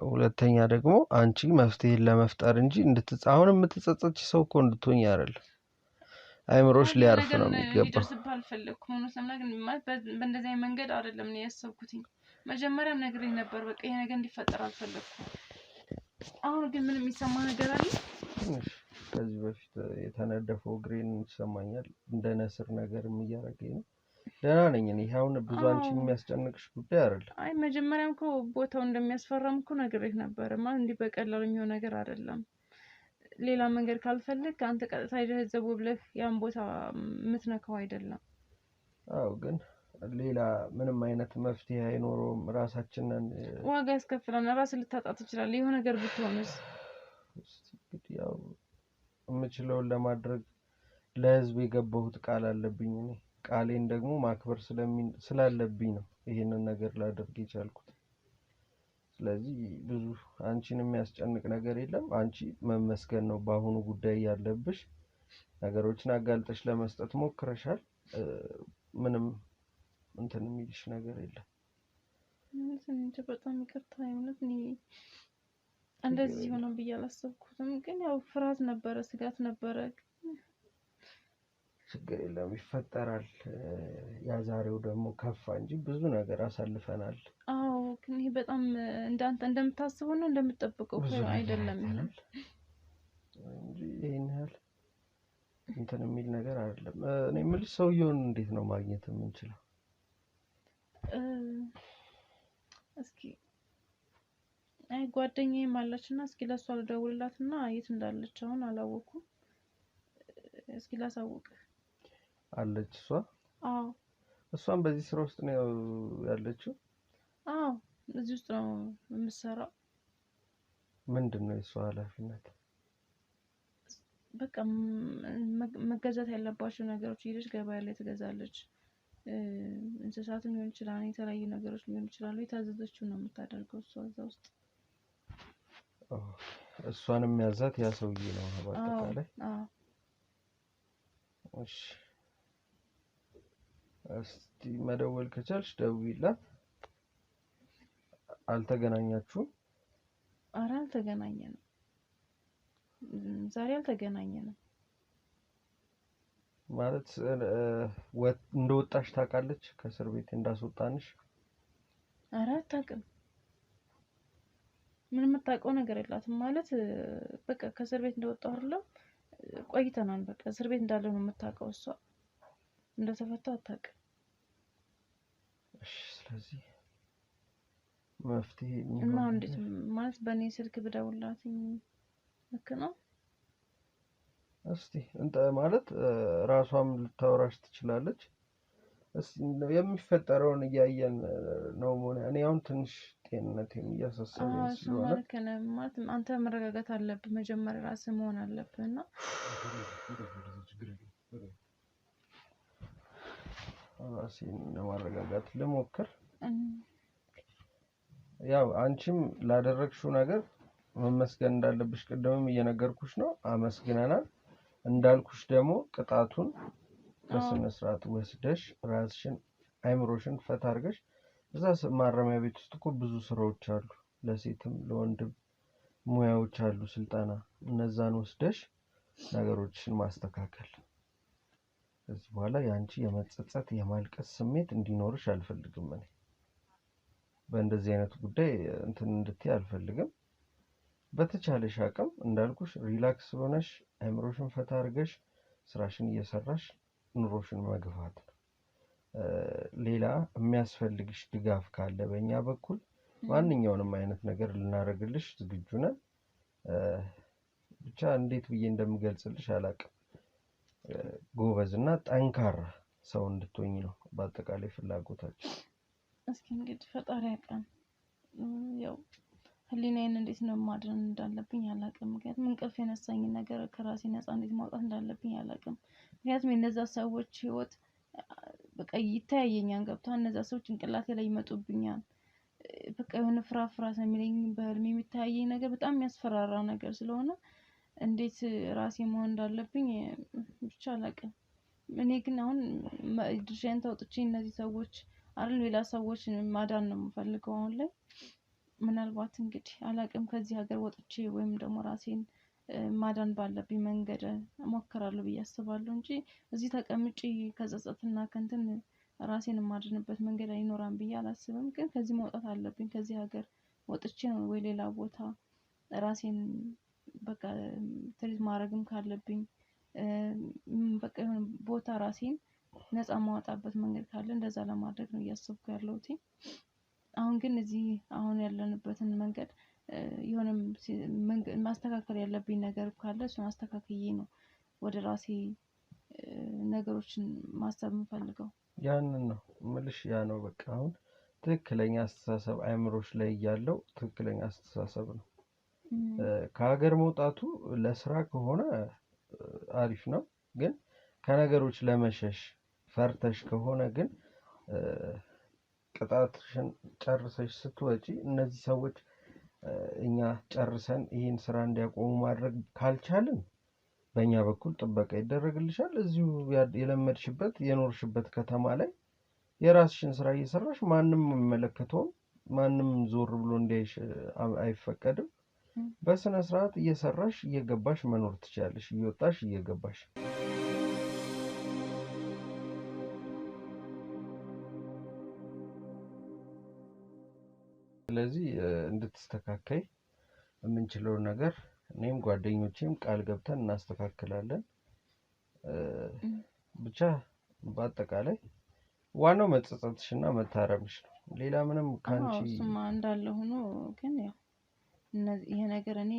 [SPEAKER 2] ሁለተኛ ደግሞ አንቺ መፍትሄን ለመፍጠር እንጂ አሁን የምትጸጸች ሰው እኮ እንድትሆኝ አይደለም። አይምሮሽ ሊያርፍ ነው የሚገባው።
[SPEAKER 4] ይደርስብህ አልፈለኩም። እውነት ለምና ግን ማለት በእንደዚህ አይነት መንገድ አይደለም ነው ያሰብኩትኝ። መጀመሪያም ነግሬህ ነበር በቃ ይሄ ነገር እንዲፈጠር አልፈለኩም። አሁን ግን ምን የሚሰማ ነገር አለ?
[SPEAKER 2] ትንሽ ከዚህ በፊት የተነደፈው እግሬን ይሰማኛል እንደ ነስር ነገርም እያደረገኝ ነው። ደህና ነኝ እኔ አሁን ብዙ አንቺን የሚያስጨንቅሽ ጉዳይ አይደለም።
[SPEAKER 4] አይ መጀመሪያም እኮ ቦታው እንደሚያስፈራም እኮ ነግሬህ ነበር። ማለት እንዲህ በቀላሉ የሚሆን ነገር አይደለም። ሌላ መንገድ ካልፈልግ አንተ ቀጥታ ሄደህ ዘው ብለህ ያን ቦታ የምትነካው አይደለም።
[SPEAKER 2] አዎ ግን ሌላ ምንም አይነት መፍትሄ አይኖረውም። ራሳችንን
[SPEAKER 4] ዋጋ ያስከፍላል። ራስን ልታጣ ትችላለህ። የሆነ ነገር ብትሆንስ?
[SPEAKER 2] እንግዲህ ያው የምችለውን ለማድረግ ለህዝብ የገባሁት ቃል አለብኝ። እኔ ቃሌን ደግሞ ማክበር ስላለብኝ ነው ይሄንን ነገር ላደርግ የቻልኩት። ስለዚህ ብዙ አንቺን የሚያስጨንቅ ነገር የለም። አንቺ መመስገን ነው በአሁኑ ጉዳይ ያለብሽ። ነገሮችን አጋልጠሽ ለመስጠት ሞክረሻል። ምንም እንትን የሚልሽ ነገር የለም።
[SPEAKER 4] እንዴ በጣም ይቅርታ አይነት እኔ እንደዚህ ሆነ ብዬ አላሰብኩትም። ግን ያው ፍርሃት ነበረ፣ ስጋት ነበረ።
[SPEAKER 2] ችግር የለም ይፈጠራል። ያ ዛሬው ደግሞ ከፋ እንጂ ብዙ ነገር አሳልፈናል።
[SPEAKER 4] አዎ ግን ይሄ በጣም እንዳንተ እንደምታስበው ነው እንደምትጠብቀው አይደለም
[SPEAKER 2] እንጂ ይሄን ያህል እንትን የሚል ነገር አይደለም። እኔ የምልሽ ሰውየውን እንዴት ነው ማግኘት የምንችለው?
[SPEAKER 4] እስኪ አይ ጓደኛዬም አለችና እስኪ ለሷ ልደውልላትና የት እንዳለች አሁን አላወኩም። እስኪ ላሳውቅ።
[SPEAKER 2] አለች እሷ?
[SPEAKER 4] አዎ
[SPEAKER 2] እሷም በዚህ ስራ ውስጥ ነው ያለችው?
[SPEAKER 4] አዎ እዚህ ውስጥ ነው የምትሰራው። ምንድነው
[SPEAKER 2] የሷ ኃላፊነት?
[SPEAKER 4] በቃ መገዛት ያለባቸው ነገሮች ሄደች ገበያ ላይ ትገዛለች። እንስሳትም ሊሆን ይችላል፣ የተለያዩ ነገሮች ሊሆን ይችላሉ። የታዘዘችው ነው የምታደርገው እሷ እዛ ውስጥ።
[SPEAKER 2] እሷንም ያዛት ያ ሰውዬ ነው በአጠቃላይ?
[SPEAKER 4] አዎ።
[SPEAKER 2] እሺ እስቲ መደወል ከቻልሽ ደውይላት። አልተገናኛችሁም?
[SPEAKER 4] ኧረ አልተገናኘንም። ዛሬ አልተገናኘንም።
[SPEAKER 2] ማለት እንደወጣሽ ታውቃለች? ከእስር ቤት እንዳስወጣንሽ?
[SPEAKER 4] ኧረ አታውቅም። ምንም የምታውቀው ነገር የላትም። ማለት በቃ ከእስር ቤት እንደወጣሁ አይደለም ቆይተናል። በቃ እስር ቤት እንዳለ ነው የምታውቀው እሷ። እንደተፈታሁ አታውቅም።
[SPEAKER 2] እሺ ስለዚህ መፍትሄ
[SPEAKER 4] እና እንዴት ማለት በእኔ ስልክ ብደውልላት ልክ ነው?
[SPEAKER 2] እስቲ ማለት ራሷም ልታወራሽ ትችላለች። እስቲ የሚፈጠረውን እያየን ነው። እኔ አሁን ትንሽ ጤንነቴን እያሳሰበኝ ስለሆነ
[SPEAKER 4] ማለት አንተ መረጋጋት አለብህ። መጀመሪያ ራስህ መሆን አለብህ እና
[SPEAKER 2] ራሴን ለማረጋጋት ልሞክር። ያው አንቺም ላደረግሽው ነገር መመስገን እንዳለብሽ ቅድምም እየነገርኩሽ ነው። አመስግነናል። እንዳልኩሽ ደግሞ ቅጣቱን በስነ ስርዓት ወስደሽ ራስሽን አይምሮሽን ፈታ አድርገሽ እዛ ማረሚያ ቤት ውስጥ እኮ ብዙ ስራዎች አሉ፣ ለሴትም ለወንድም ሙያዎች አሉ፣ ስልጠና። እነዛን ወስደሽ ነገሮችን ማስተካከል። ከዚህ በኋላ ያንቺ የመጸጸት የማልቀስ ስሜት እንዲኖርሽ አልፈልግም። እኔ በእንደዚህ አይነት ጉዳይ እንትን እንድትይ አልፈልግም። በተቻለሽ አቅም እንዳልኩሽ ሪላክስ ሆነሽ አይምሮሽን ፈታ አድርገሽ ስራሽን እየሰራሽ ኑሮሽን መግፋት ነው። ሌላ የሚያስፈልግሽ ድጋፍ ካለ በእኛ በኩል ማንኛውንም አይነት ነገር ልናደርግልሽ ዝግጁ ነን። ብቻ እንዴት ብዬ እንደምገልጽልሽ አላውቅም። ጎበዝና ጠንካራ ሰው እንድትሆኝ ነው በአጠቃላይ ፍላጎታችን።
[SPEAKER 4] እስኪ እንግዲህ ፈጣሪ ያውቃል። ያው ህሊናዬን እንዴት ነው ማድረግ እንዳለብኝ አላውቅም። ምክንያቱም እንቅልፍ የነሳኝን ነገር ከራሴ ነፃ እንዴት ማውጣት እንዳለብኝ አላውቅም። ምክንያቱም የነዛ ሰዎች ህይወት በቃ ይታያየኛል። ገብቶሃል? እነዛ ሰዎች ጭንቅላቴ ላይ ይመጡብኛል። በቃ የሆነ ፍራፍራት ነው የሚለኝ በህልሜ የሚታየኝ ነገር በጣም የሚያስፈራራ ነገር ስለሆነ እንዴት ራሴ መሆን እንዳለብኝ ብቻ አላውቅም። እኔ ግን አሁን ድርሻዬን ተወጥቼ እነዚህ ሰዎች አይደል ሌላ ሰዎች ማዳን ነው የምፈልገው አሁን ላይ። ምናልባት እንግዲህ አላውቅም ከዚህ ሀገር ወጥቼ ወይም ደግሞ ራሴን ማዳን ባለብኝ መንገድ እሞክራለሁ ብዬ አስባለሁ እንጂ እዚህ ተቀምጬ ከጸጸትና ከእንትን ራሴን የማድንበት መንገድ አይኖራም ብዬ አላስብም። ግን ከዚህ መውጣት አለብኝ። ከዚህ ሀገር ወጥቼ ነው ወይ ሌላ ቦታ ራሴን በቃ ትሪት ማድረግም ካለብኝ በቃ የሆነ ቦታ ራሴን ነፃ ማውጣበት መንገድ ካለ እንደዛ ለማድረግ ነው እያሰብኩ ያለሁት። አሁን ግን እዚህ አሁን ያለንበትን መንገድ የሆነ ማስተካከል ያለብኝ ነገር ካለ እሱን አስተካክዬ ነው ወደ ራሴ ነገሮችን ማሰብ የምፈልገው።
[SPEAKER 2] ያንን ነው ምልሽ። ያ ነው በቃ አሁን ትክክለኛ አስተሳሰብ አእምሮሽ ላይ ያለው ትክክለኛ አስተሳሰብ ነው። ከሀገር መውጣቱ ለስራ ከሆነ አሪፍ ነው። ግን ከነገሮች ለመሸሽ ፈርተሽ ከሆነ ግን ቅጣትሽን ጨርሰሽ ስትወጪ እነዚህ ሰዎች እኛ ጨርሰን ይህን ስራ እንዲያቆሙ ማድረግ ካልቻልን በእኛ በኩል ጥበቃ ይደረግልሻል። እዚሁ የለመድሽበት የኖርሽበት ከተማ ላይ የራስሽን ስራ እየሰራሽ ማንም የሚመለከተውም ማንም ዞር ብሎ እንዲያይሽ አይፈቀድም። በስነ ስርዓት እየሰራሽ እየገባሽ መኖር ትችያለሽ፣ እየወጣሽ እየገባሽ። ስለዚህ እንድትስተካከይ የምንችለው ነገር እኔም ጓደኞቼም ቃል ገብተን እናስተካክላለን። ብቻ በአጠቃላይ ዋናው መጸጸትሽና መታረምሽ ነው። ሌላ ምንም ካንቺ
[SPEAKER 4] እሱማ እንዳለ ሆኖ ግን ያው ይሄ ነገር እኔ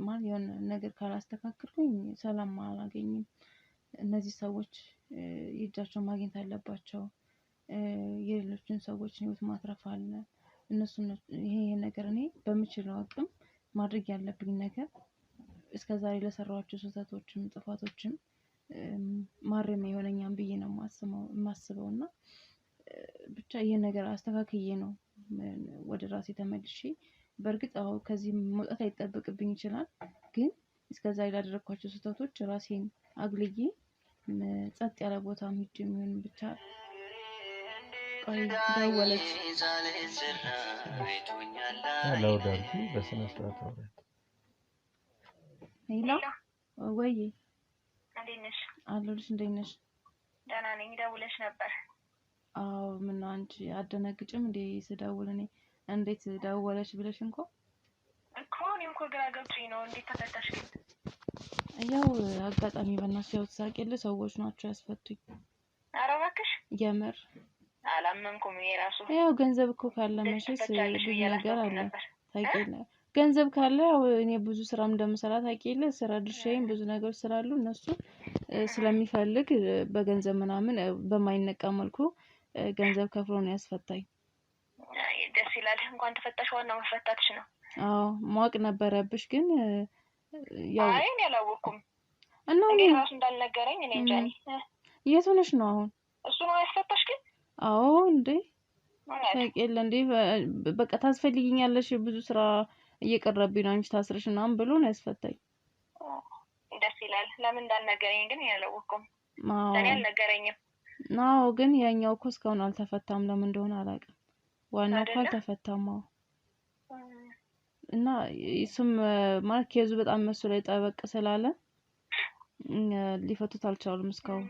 [SPEAKER 4] ማለት የሆነ ነገር ካላስተካከልኩኝ ሰላም አላገኝም። እነዚህ ሰዎች የእጃቸውን ማግኘት አለባቸው። የሌሎችን ሰዎች ህይወት ማትረፍ አለ። ይሄ ነገር እኔ በምችለው አቅም ማድረግ ያለብኝ ነገር እስከዛሬ ለሰራኋቸው ስህተቶችም ጥፋቶችም ማረሚያ ይሆነኛል ብዬ ነው የማስበው። እና ብቻ ይሄን ነገር አስተካክዬ ነው ወደ ራሴ ተመልሼ በእርግጥ ከዚህ መውጣት አይጠበቅብኝ ይችላል። ግን እስከዛሬ ላደረኳቸው ስህተቶች ራሴን አግልዬ ጸጥ ያለ ቦታ ሄጄ የሚሆን ብቻ ደወለች
[SPEAKER 2] ለውዳልኩ በስነ ስርዓት አውራት።
[SPEAKER 4] ሄሎ ወይ
[SPEAKER 6] እንዴት ነሽ?
[SPEAKER 4] አለሁልሽ። እንዴት ነሽ?
[SPEAKER 6] ደህና ነኝ። ደውለሽ ነበር?
[SPEAKER 4] አዎ። ምን አንቺ አደነግጭም እንዴ ስደውል? እኔ እንዴት ደወለሽ ብለሽ እኮ
[SPEAKER 6] እኔም እኮ ግራ ገብቶኝ ነው። እንዴት ተፈታሽ ግን?
[SPEAKER 4] ያው አጋጣሚ በእናትሽ ያው ተሳቂል ሰዎች ናቸው ያስፈቱኝ።
[SPEAKER 6] ኧረ እባክሽ
[SPEAKER 4] የምር
[SPEAKER 6] አላመንኩም። እኔ ራሱ
[SPEAKER 4] ያው ገንዘብ እኮ ካለ መቼስ ብዙ ነገር አለ ታውቂያለሽ። ገንዘብ ካለ ያው እኔ ብዙ ስራም እንደምሰራ ታውቂያለሽ። ስራ ድርሻዬም ብዙ ነገሮች ስላሉ እነሱ ስለሚፈልግ በገንዘብ ምናምን በማይነቃ መልኩ ገንዘብ ከፍሎ ነው ያስፈታኝ።
[SPEAKER 6] ደስ ይላል። እንኳን ተፈታሽ። ዋናው መፈታትሽ ነው።
[SPEAKER 4] አዎ ማወቅ ነበረብሽ ግን ያው
[SPEAKER 6] አይ እኔ አላወኩም
[SPEAKER 4] እና
[SPEAKER 6] እኔ ራሱ እንዳልነገረኝ እኔ እንጃ።
[SPEAKER 4] የት ሆነሽ ነው አሁን?
[SPEAKER 6] እሱ ነው ያስፈታሽ ግን?
[SPEAKER 4] አዎ እንዴ ታውቂያለሽ እንዴ በቃ ታስፈልጊኛለሽ ብዙ ስራ እየቀረብኝ ነው አንቺ ታስረሽ ምናምን ብሎ ነው ያስፈታኝ።
[SPEAKER 6] ደስ ይላል። ለምን እንዳልነገረኝ ግን ያላወኩም። ለኔ አልነገረኝም።
[SPEAKER 4] አዎ ግን ያኛው እኮ እስካሁን አልተፈታም። ለምን እንደሆነ አላውቅም። ዋናው እኮ አልተፈታም። እና እሱም ማለት ኬዙ በጣም መሱ ላይ ጠበቅ ስላለ ሊፈቱት አልቻሉም እስካሁን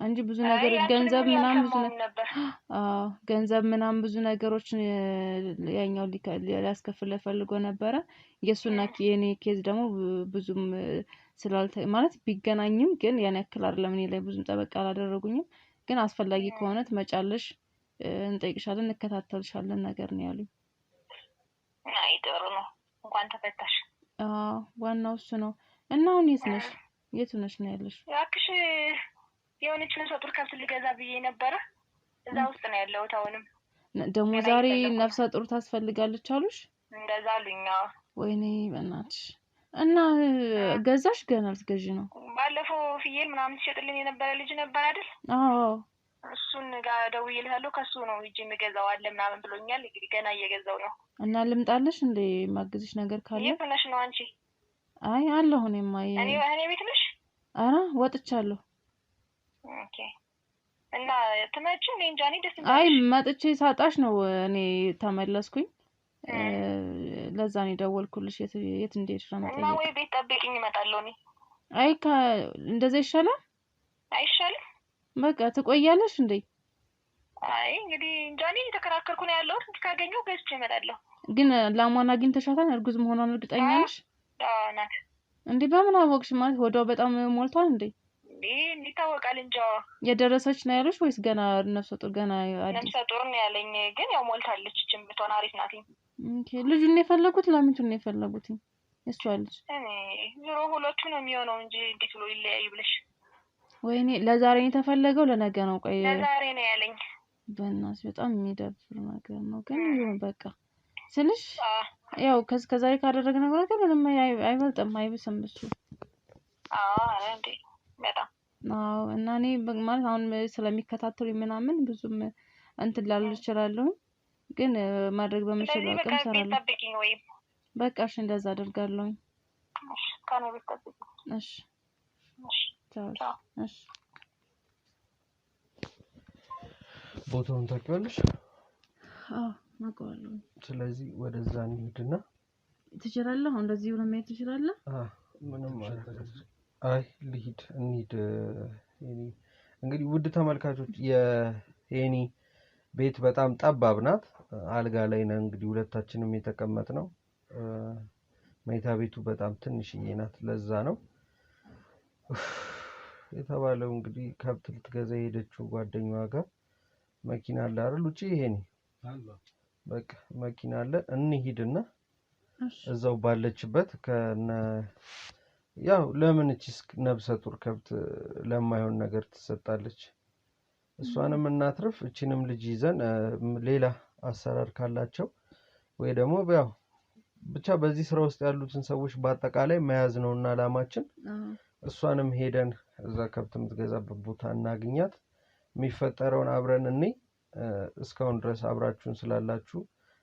[SPEAKER 4] እንጂ ብዙ ነገር ገንዘብ ምናምን ብዙ ነገር ገንዘብ ምናምን ብዙ ነገሮችን ያኛው ሊያስከፍል ፈልጎ ነበረ። የሱና የኔ ኬዝ ደግሞ ብዙም ማለት ቢገናኝም ግን ያን ያክል አይደለም። እኔ ላይ ብዙም ጠበቅ አላደረጉኝም። ግን አስፈላጊ ከሆነ ትመጫለሽ፣ እንጠይቅሻለን፣ እንከታተልሻለን ነገር ነው ያሉኝ።
[SPEAKER 6] አይ ጥሩ ነው። እንኳን ተፈታሽ።
[SPEAKER 4] ዋናው እሱ ነው። እና አሁን የት ነሽ ነው ያለሽ?
[SPEAKER 6] እባክሽ የሆነች ነፍሰ ጡር ከብት ልገዛ ብዬ ነበረ። እዛ ውስጥ ነው ያለሁት አሁንም።
[SPEAKER 4] ደግሞ ዛሬ ነፍሰ ጡር ታስፈልጋለች አሉሽ?
[SPEAKER 6] እንደዛ አሉኝ።
[SPEAKER 4] ወይኔ በእናትሽ። እና ገዛሽ? ገና ልትገዢ ነው?
[SPEAKER 6] ባለፈው ፍየል ምናምን ሲሸጥልኝ የነበረ ልጅ ነበር አይደል?
[SPEAKER 4] አዎ።
[SPEAKER 6] እሱን ጋር ደውዬልሃለሁ። ከሱ ነው ሂጅ የምገዛው አለ ምናምን ብሎኛል። እንግዲህ ገና እየገዛው ነው።
[SPEAKER 4] እና ልምጣልሽ እንዴ ማግዝሽ ነገር ካለ?
[SPEAKER 6] የት ነሽ ነው አንቺ?
[SPEAKER 4] አይ አለሁ እኔማ።
[SPEAKER 6] እኔ ቤት ነሽ?
[SPEAKER 4] ኧረ ወጥቻለሁ።
[SPEAKER 6] ኦኬ። እና ትመጪ? እኔ እንጃ። እኔ ደስ
[SPEAKER 4] አይ መጥቼ ሳጣሽ ነው እኔ ተመለስኩኝ። ለዛ ነው የደወልኩልሽ የት እንደሄድሽ ለመጠየቅ።
[SPEAKER 6] እና ወይ ቤት ጠብቂኝ እመጣለሁ እኔ።
[SPEAKER 4] አይ እንደዛ ይሻላል?
[SPEAKER 6] አይሻልም?
[SPEAKER 4] በቃ ትቆያለሽ እንዴ?
[SPEAKER 6] አይ እንግዲህ እንጃኔ ተከራከርኩ ነው ያለው ካገኘው ገዝቼ እመጣለሁ።
[SPEAKER 4] ግን ላሟን አግኝተሻታል? እርጉዝ መሆኗን እርግጠኛ ነሽ?
[SPEAKER 6] አዎ ናት።
[SPEAKER 4] እንዴ በምን አወቅሽ? ማለት ወዷ በጣም ሞልቷል እንዴ?
[SPEAKER 6] ይታወቃል እንጂ
[SPEAKER 4] የደረሰች ነው ያለሽ ወይስ ገና ነፍሰ ጡር? ገና
[SPEAKER 6] ነፍሰ ጡር ነው ያለኝ፣ ግን ያው ሞልታለች። እቺም ብትሆን አሪፍ ናት።
[SPEAKER 4] ኦኬ ልጁን ነው የፈለጉት? ላሚቱን ነው የፈለጉት? እሷ ልጅ
[SPEAKER 6] እኔ ዞሮ ሁለቱ ነው የሚሆነው እንጂ እንዴት ብሎ ይለያይ ብለሽ።
[SPEAKER 4] ወይኔ ለዛሬ ነው የተፈለገው ለነገ ነው? ቆይ
[SPEAKER 6] ለዛሬ ነው ያለኝ።
[SPEAKER 4] በእናትሽ በጣም የሚደብር ነገር ነው። ግን ይሁን በቃ ስልሽ ያው ከዛሬ ካደረግነው ነገር ምንም አይበልጥም አይብስም እሱ።
[SPEAKER 6] እንዴ በጣም
[SPEAKER 4] እና እኔ ማለት አሁን ስለሚከታተሉኝ ምናምን ብዙም እንትን ላልል እችላለሁ፣ ግን ማድረግ በምችለው አቅም እሰራለሁ። በቃ እሺ እንደዛ አደርጋለሁ። እሺ እሺ።
[SPEAKER 2] ቦታውን ታውቂዋለሽ?
[SPEAKER 4] አውቀዋለሁ።
[SPEAKER 2] ስለዚህ ወደዛ እንሂድና
[SPEAKER 4] ትችላለህ? አሁን እንደዚህ ብሎ መሄድ ትችላለህ?
[SPEAKER 2] ምንም አይ ልሂድ እንሂድ። እንግዲህ ውድ ተመልካቾች የሄኒ ቤት በጣም ጠባብ ናት። አልጋ ላይ ነው እንግዲህ ሁለታችንም የተቀመጥነው። መኝታ ቤቱ በጣም ትንሽዬ ናት። ለዛ ነው የተባለው እንግዲህ ከብት ልትገዛ የሄደችው ጓደኛዋ ጋር መኪና አለ አይደል? ውጪ ሄኒ በቃ መኪና አለ እንሂድና እዛው ባለችበት ከነ ያው ለምን እቺስ ነብሰ ጡር ከብት ለማይሆን ነገር ትሰጣለች? እሷንም እናትርፍ፣ እቺንም ልጅ ይዘን ሌላ አሰራር ካላቸው ወይ ደግሞ ያው ብቻ በዚህ ስራ ውስጥ ያሉትን ሰዎች በአጠቃላይ መያዝ ነውና አላማችን። እሷንም ሄደን እዛ ከብት የምትገዛበት ቦታ እናግኛት፣ የሚፈጠረውን አብረን እኔ እስካሁን ድረስ አብራችሁን ስላላችሁ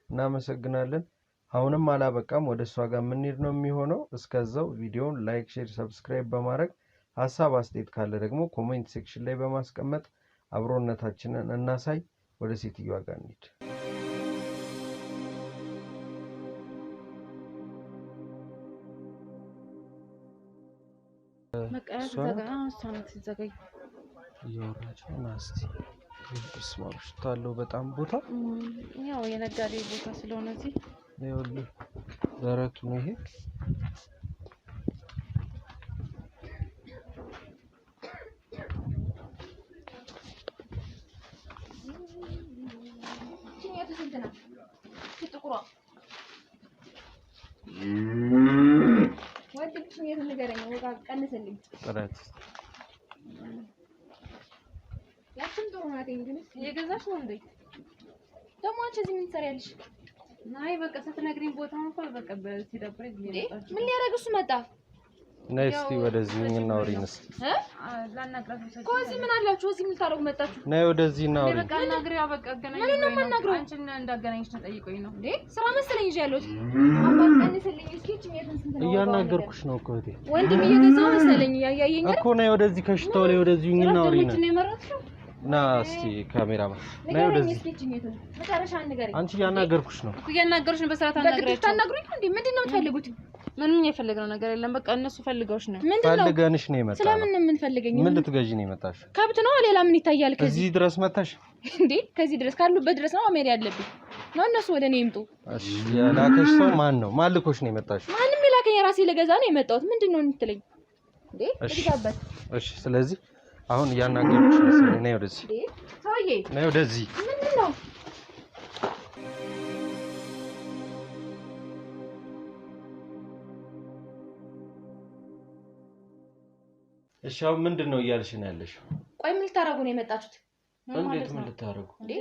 [SPEAKER 2] እናመሰግናለን። አሁንም አላበቃም፣ ወደ እሷ ጋር የምንሄድ ነው የሚሆነው። እስከዛው ቪዲዮውን ላይክ፣ ሼር፣ ሰብስክራይብ በማድረግ ሀሳብ አስተያየት ካለ ደግሞ ኮሜንት ሴክሽን ላይ በማስቀመጥ አብሮነታችንን እናሳይ። ወደ ሴትዮዋ ጋር እንሂድ። ታለው በጣም ቦታ
[SPEAKER 4] ያው የነጋዴ ቦታ ስለሆነ እዚህ
[SPEAKER 2] ይኸውልህ ደረቱ ነው ይሄ።
[SPEAKER 4] የገዛሽ ነው እንዴ? ደግሞ አንቺ እዚህ ምን ትሰሪያለሽ? ናይ በቃ ስትነግሪኝ ቦታውን እንኳን በቃ ሲደብረኝ ይመጣል። ምን ሊያደርግ እሱ መጣ?
[SPEAKER 2] ነይ እስቲ ወደዚህ እናውሪን እስቲ።
[SPEAKER 4] ላናግራችሁ ከዚህ ምን አላችሁ? እዚህ ምን ታረጉ መጣችሁ?
[SPEAKER 2] ነይ ወደዚህ እናውሪን።
[SPEAKER 4] በቃ ናግሪያ በቃ አገናኝ ነው። አንቺን እንዳገናኝሽ ተጠይቆኝ ነው እንዴ? ስራ መሰለኝ ይዤ ያለሁት። አባትንስልኝ እስኪ ጭሜትን ስንት ነው?
[SPEAKER 2] እያናገርኩሽ ነው እኮ እህቴ።
[SPEAKER 4] ወንድም እየገዛው መሰለኝ ያያየኝ
[SPEAKER 2] እኮ። ነይ ወደዚህ ከሽታው ላይ ወደዚህ እናውሪን።
[SPEAKER 4] ነው የመረጥሽው?
[SPEAKER 2] ና እስቲ ካሜራማን ነይ ወደዚህ።
[SPEAKER 4] መጨረሻ ንገሪኝ።
[SPEAKER 2] አንቺ እያናገርኩሽ ነው
[SPEAKER 4] እኮ እያናገርሽ ነው። በስርዓት አናግሪያቸው። ታናግሩኝ እንዴ? ምንድነው የምትፈልጉት? ምንም የፈለግነው ነገር የለም። በቃ እነሱ ፈልገውሽ ነው።
[SPEAKER 2] ፈልገንሽ ነው የመጣው።
[SPEAKER 4] ስለምን ነው የምንፈልገኝ?
[SPEAKER 2] ምን ልትገዢ ነው የመጣሽ?
[SPEAKER 4] ከብት ነው ሌላ ምን ይታያል? ከዚህ
[SPEAKER 2] ድረስ መጣሽ
[SPEAKER 4] እንዴ? ከዚህ ድረስ ካሉበት ድረስ ነው መሄድ ያለብኝ ነው። እነሱ ወደ እኔ ይምጡ።
[SPEAKER 2] እሺ የላከሽ ሰው ማን ነው? ማን ልኮሽ ነው የመጣሽ?
[SPEAKER 4] ማንም የላከኝ ራሴ ለገዛ ነው የመጣሁት። ምንድነው የምትለኝ እንዴ? ልግዛበት።
[SPEAKER 2] እሺ ስለዚህ አሁን እያናገርኩሽ ነው። ነይ ወደዚህ
[SPEAKER 4] እንዴ ሰውዬ፣
[SPEAKER 2] ነይ ወደዚህ።
[SPEAKER 4] ምንድነው?
[SPEAKER 2] እሺ አሁን ምንድነው እያልሽ ነው ያለሽው?
[SPEAKER 4] ቆይ ምን ልታረጉ ነው የመጣችሁት?
[SPEAKER 2] እንዴት ምን ልታረጉ
[SPEAKER 4] እንዴ?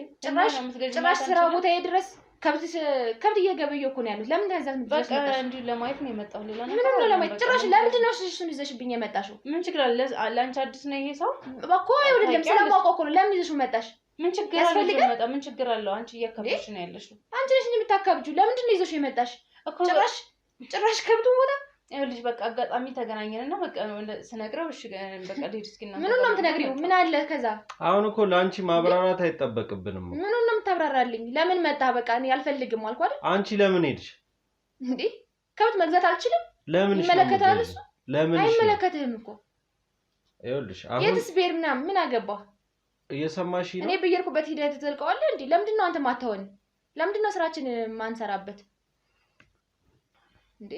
[SPEAKER 4] ጭራሽ ስራ ቦታዬ ድረስ ከብት እየገበየሁ እኮ ነው ያሉት። ለምን ታዛዝ ምን
[SPEAKER 3] በቃ እንዲሁ ለማየት ነው የመጣው። ሌላ ነገር
[SPEAKER 4] ምን ነው ለማየት? ጭራሽ ለምንድን ነው እሱን ይዘሽብኝ የመጣሽው?
[SPEAKER 3] ምን ችግር አለ? ለአንቺ አዲስ ነው ይሄ ሰው
[SPEAKER 4] እኮ አይደለም፣ ስለማውቀው እኮ ነው። ለምን ይዘሽው መጣሽ?
[SPEAKER 3] ምን ችግር አለ? መጣ ምን ችግር አለው? አንቺ እያከብሽ ነው ያለሽው።
[SPEAKER 4] አንቺ ነሽ የምታካብጁ። ለምንድን ነው ይዘሽው የመጣሽ? ጭራሽ ከብቱ ቦታ
[SPEAKER 3] ይኸውልሽ በቃ አጋጣሚ ተገናኘንና በቃ ስነግረው እሺ በቃ ልሂድ እስኪ እና
[SPEAKER 4] ምን ነው የምትነግሪው? ምን አለ ከዛ?
[SPEAKER 2] አሁን እኮ ለአንቺ ማብራራት አይጠበቅብንም።
[SPEAKER 4] ምን ነው የምታብራራልኝ? ለምን መጣ? በቃ እኔ አልፈልግም አልኩ አይደል?
[SPEAKER 2] አንቺ ለምን ሄድሽ
[SPEAKER 4] እንዴ? ከብት መግዛት አልችልም?
[SPEAKER 2] ለምን
[SPEAKER 4] ይመለከታል እሱ?
[SPEAKER 2] ለምን
[SPEAKER 4] አይመለከትህም እኮ።
[SPEAKER 2] ይኸውልሽ አሁን
[SPEAKER 4] የትስ ብሄር ምናምን ምን አገባ?
[SPEAKER 2] እየሰማሽ ነው?
[SPEAKER 3] እኔ በየርኩበት ሂደት ተዘልቀዋል እንዴ? ለምንድን ነው አንተ ማታወን? ለምንድን ነው ስራችን ማንሰራበት እንዴ?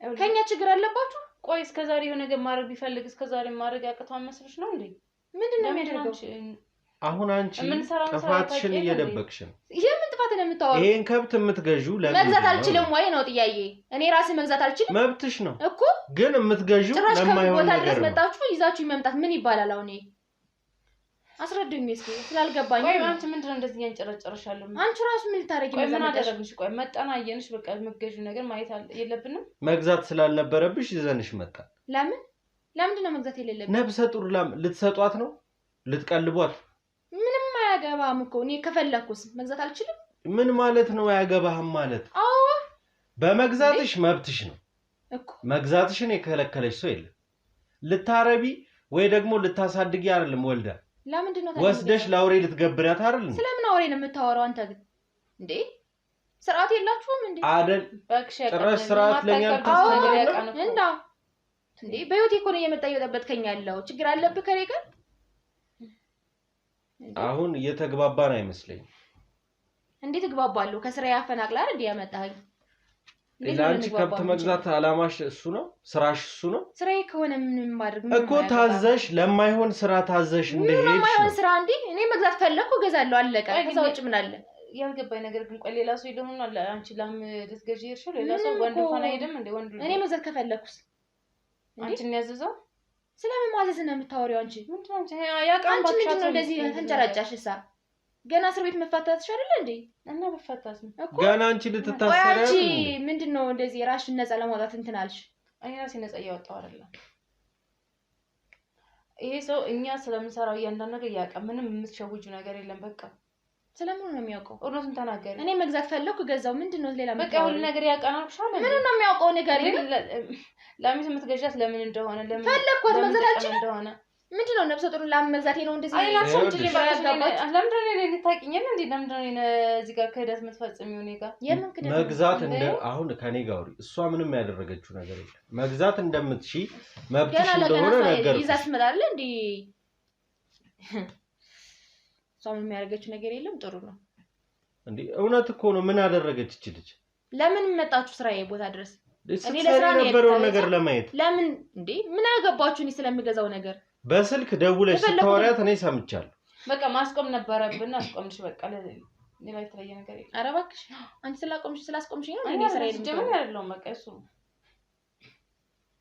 [SPEAKER 3] ከኛ ችግር አለባችሁ?
[SPEAKER 4] ቆይ እስከዛሬ የሆነ ነገር ማድረግ ቢፈልግ እስከዛሬ ማድረግ ያቅቷን መስሎሽ ነው እንዴ?
[SPEAKER 3] ምንድን ነው የሚያደርገው?
[SPEAKER 2] አሁን አንቺ ጥፋትሽን እየደበቅሽ ነው።
[SPEAKER 3] የምን ጥፋት ነው የምታወራው?
[SPEAKER 2] ይሄን ከብት የምትገዢው ለምን?
[SPEAKER 3] መግዛት አልችልም ወይ ነው ጥያቄ? እኔ ራሴ መግዛት አልችልም?
[SPEAKER 2] መብትሽ ነው
[SPEAKER 3] እኮ
[SPEAKER 2] ግን የምትገዢው ለማይሆን ነገር ነው።
[SPEAKER 3] ድረስ መጣችሁ ይዛችሁ መምጣት ምን ይባላል? አሁን አስረዱኝ እስኪ ስላልገባኝ።
[SPEAKER 4] ቆይ አንቺ ምንድነው እንደዚህ ያንጨረጨረሻለሁ?
[SPEAKER 3] አንቺ ራሱ ምን ልታረጊ ነው?
[SPEAKER 4] ምን አደረግሽ? ቆይ መጣና አየንሽ በቃ የምትገዢው ነገር ማየት የለብንም?
[SPEAKER 2] መግዛት ስላልነበረብሽ ይዘንሽ መጣ።
[SPEAKER 3] ለምንድን ነው መግዛት የሌለብኝ?
[SPEAKER 2] ነብሰ ጡር ልትሰጧት ነው? ልትቀልቧት?
[SPEAKER 3] ምንም አያገባም እኮ እኔ ከፈለኩስ መግዛት አልችልም? ምን
[SPEAKER 2] ማለት ነው አያገባህም ማለት?
[SPEAKER 3] አዎ
[SPEAKER 2] በመግዛትሽ መብትሽ ነው
[SPEAKER 3] እኮ። መግዛትሽን
[SPEAKER 2] የከለከለሽ ሰው የለም። ልታረቢ ወይ ደግሞ ልታሳድጊ አይደለም ወልዳ
[SPEAKER 3] ለምንድን ነው
[SPEAKER 2] ወስደሽ ለአውሬ ልትገብሪያት አይደለም?
[SPEAKER 3] ስለምን አውሬ ነው የምታወራው አንተ ግን እንዴ? ስርዓት የላችሁም እንዴ?
[SPEAKER 2] አይደል ጭራሽ ስርዓት ለኛ
[SPEAKER 3] ታስተምረው እንዴ? እንዴ በህይወቴ እኮ ነው እየመጣ እየጠበጥከኝ ያለው። ችግር አለብህ ከኔ ጋር?
[SPEAKER 2] አሁን እየተግባባን አይመስለኝም።
[SPEAKER 3] እንዴት እግባባለሁ? ከስራ ያፈናቅላል እንዴ ያመጣኸኝ?
[SPEAKER 2] ለአንቺ ከብት መግዛት አላማሽ እሱ ነው? ስራሽ እሱ ነው?
[SPEAKER 3] ስራዬ ከሆነ ምን ማድረግ
[SPEAKER 2] እኮ ታዘሽ ለማይሆን ስራ ታዘሽ እንደሄድሽ ነው።
[SPEAKER 3] ለማይሆን ስራ እንዴ? እኔ መግዛት ፈለኩ እገዛለሁ አለቀ። ከዛ ውጭ ምን አለ?
[SPEAKER 4] ያልገባኝ ነገር ግን ቆይ ሌላ ሰው ይደሆና አንቺ ላም ልትገዢ ይርሽው ሌላ ሰው ወንድ እንኳን አይደለም እንዴ? ወንድ
[SPEAKER 3] እኔ መግዛት ከፈለኩስ
[SPEAKER 4] አንቺን ያዘዘው?
[SPEAKER 3] ስለምን ማዘዝ ነው የምታወሪው አንቺ?
[SPEAKER 4] ምንድነው አንቺ ያቃም ባክሻት
[SPEAKER 3] ምንድነው እንደዚህ ተንጨራጫሽሳ? ገና እስር ቤት መፋታትሽ አይደል እንዴ?
[SPEAKER 4] እና መፋታት ነው
[SPEAKER 2] ገና አንቺ ልትታሰሪ አይደል?
[SPEAKER 3] አንቺ ምንድነው እንደዚህ ራስሽን ነፃ ለማውጣት እንትን አልሽ?
[SPEAKER 4] እኔ ራሴ ነፃ እያወጣሁ አይደለም። ይሄ ሰው እኛ ስለምንሰራው እያንዳንዱ ነገር ያውቃል። ምንም የምትሸውጁ ነገር የለም። በቃ
[SPEAKER 3] ስለምን ነው የሚያውቀው?
[SPEAKER 4] እውነቱን ተናገሪ።
[SPEAKER 3] እኔ መግዛት ፈለኩ ገዛው። ምንድነው ሌላ
[SPEAKER 4] በቃ ሁሉ ነገር ያውቃናል።
[SPEAKER 3] ምን ነው የሚያውቀው ነገር
[SPEAKER 4] ላሚስ የምትገዣት ለምን እንደሆነ ለምን
[SPEAKER 3] ፈለኩት መግዛት አልችልም እንደሆነ ምንድነው ነብሰ ጡር ላም መግዛቴ ነው እንደዚህ
[SPEAKER 4] አይናችሁ እንጂ ባያጋባችሁ ለምንድን ነው ልታቂኝ እንዴ? ለምንድን ነው እዚህ ጋር ክህደት የምትፈጽሚው? እኔ ጋር
[SPEAKER 3] የምን ክህደት?
[SPEAKER 2] መግዛት እንደ አሁን ከኔ ጋር አውሪ። እሷ ምንም ያደረገችው ነገር የለም። መግዛት እንደምትሺ መብትሽ እንደሆነ ነገር
[SPEAKER 3] ይዛት ትመጣለህ እንዴ? እሷ ምንም ያደረገችው ነገር የለም። ጥሩ ነው
[SPEAKER 2] እንዴ? እውነት እኮ ነው። ምን አደረገች እቺ ልጅ?
[SPEAKER 3] ለምን መጣችሁ ስራዬ ቦታ ድረስ?
[SPEAKER 2] እኔ ለስራ የነበረውን ነገር ለማየት
[SPEAKER 3] ለምን እንዴ? ምን አገባችሁ እኔ ስለምገዛው ነገር?
[SPEAKER 2] በስልክ ደውለሽ ስታወሪያት እኔ ሰምቻለሁ።
[SPEAKER 4] በቃ ማስቆም ነበረብን። አስቆምሽ በቃ ሌላ የተለየ ነገር የለም።
[SPEAKER 3] ኧረ እባክሽ አንቺ ስላስቆምሽኝ ነው እኔ ስራዬ
[SPEAKER 4] ጀመር ያለው በቃ እሱ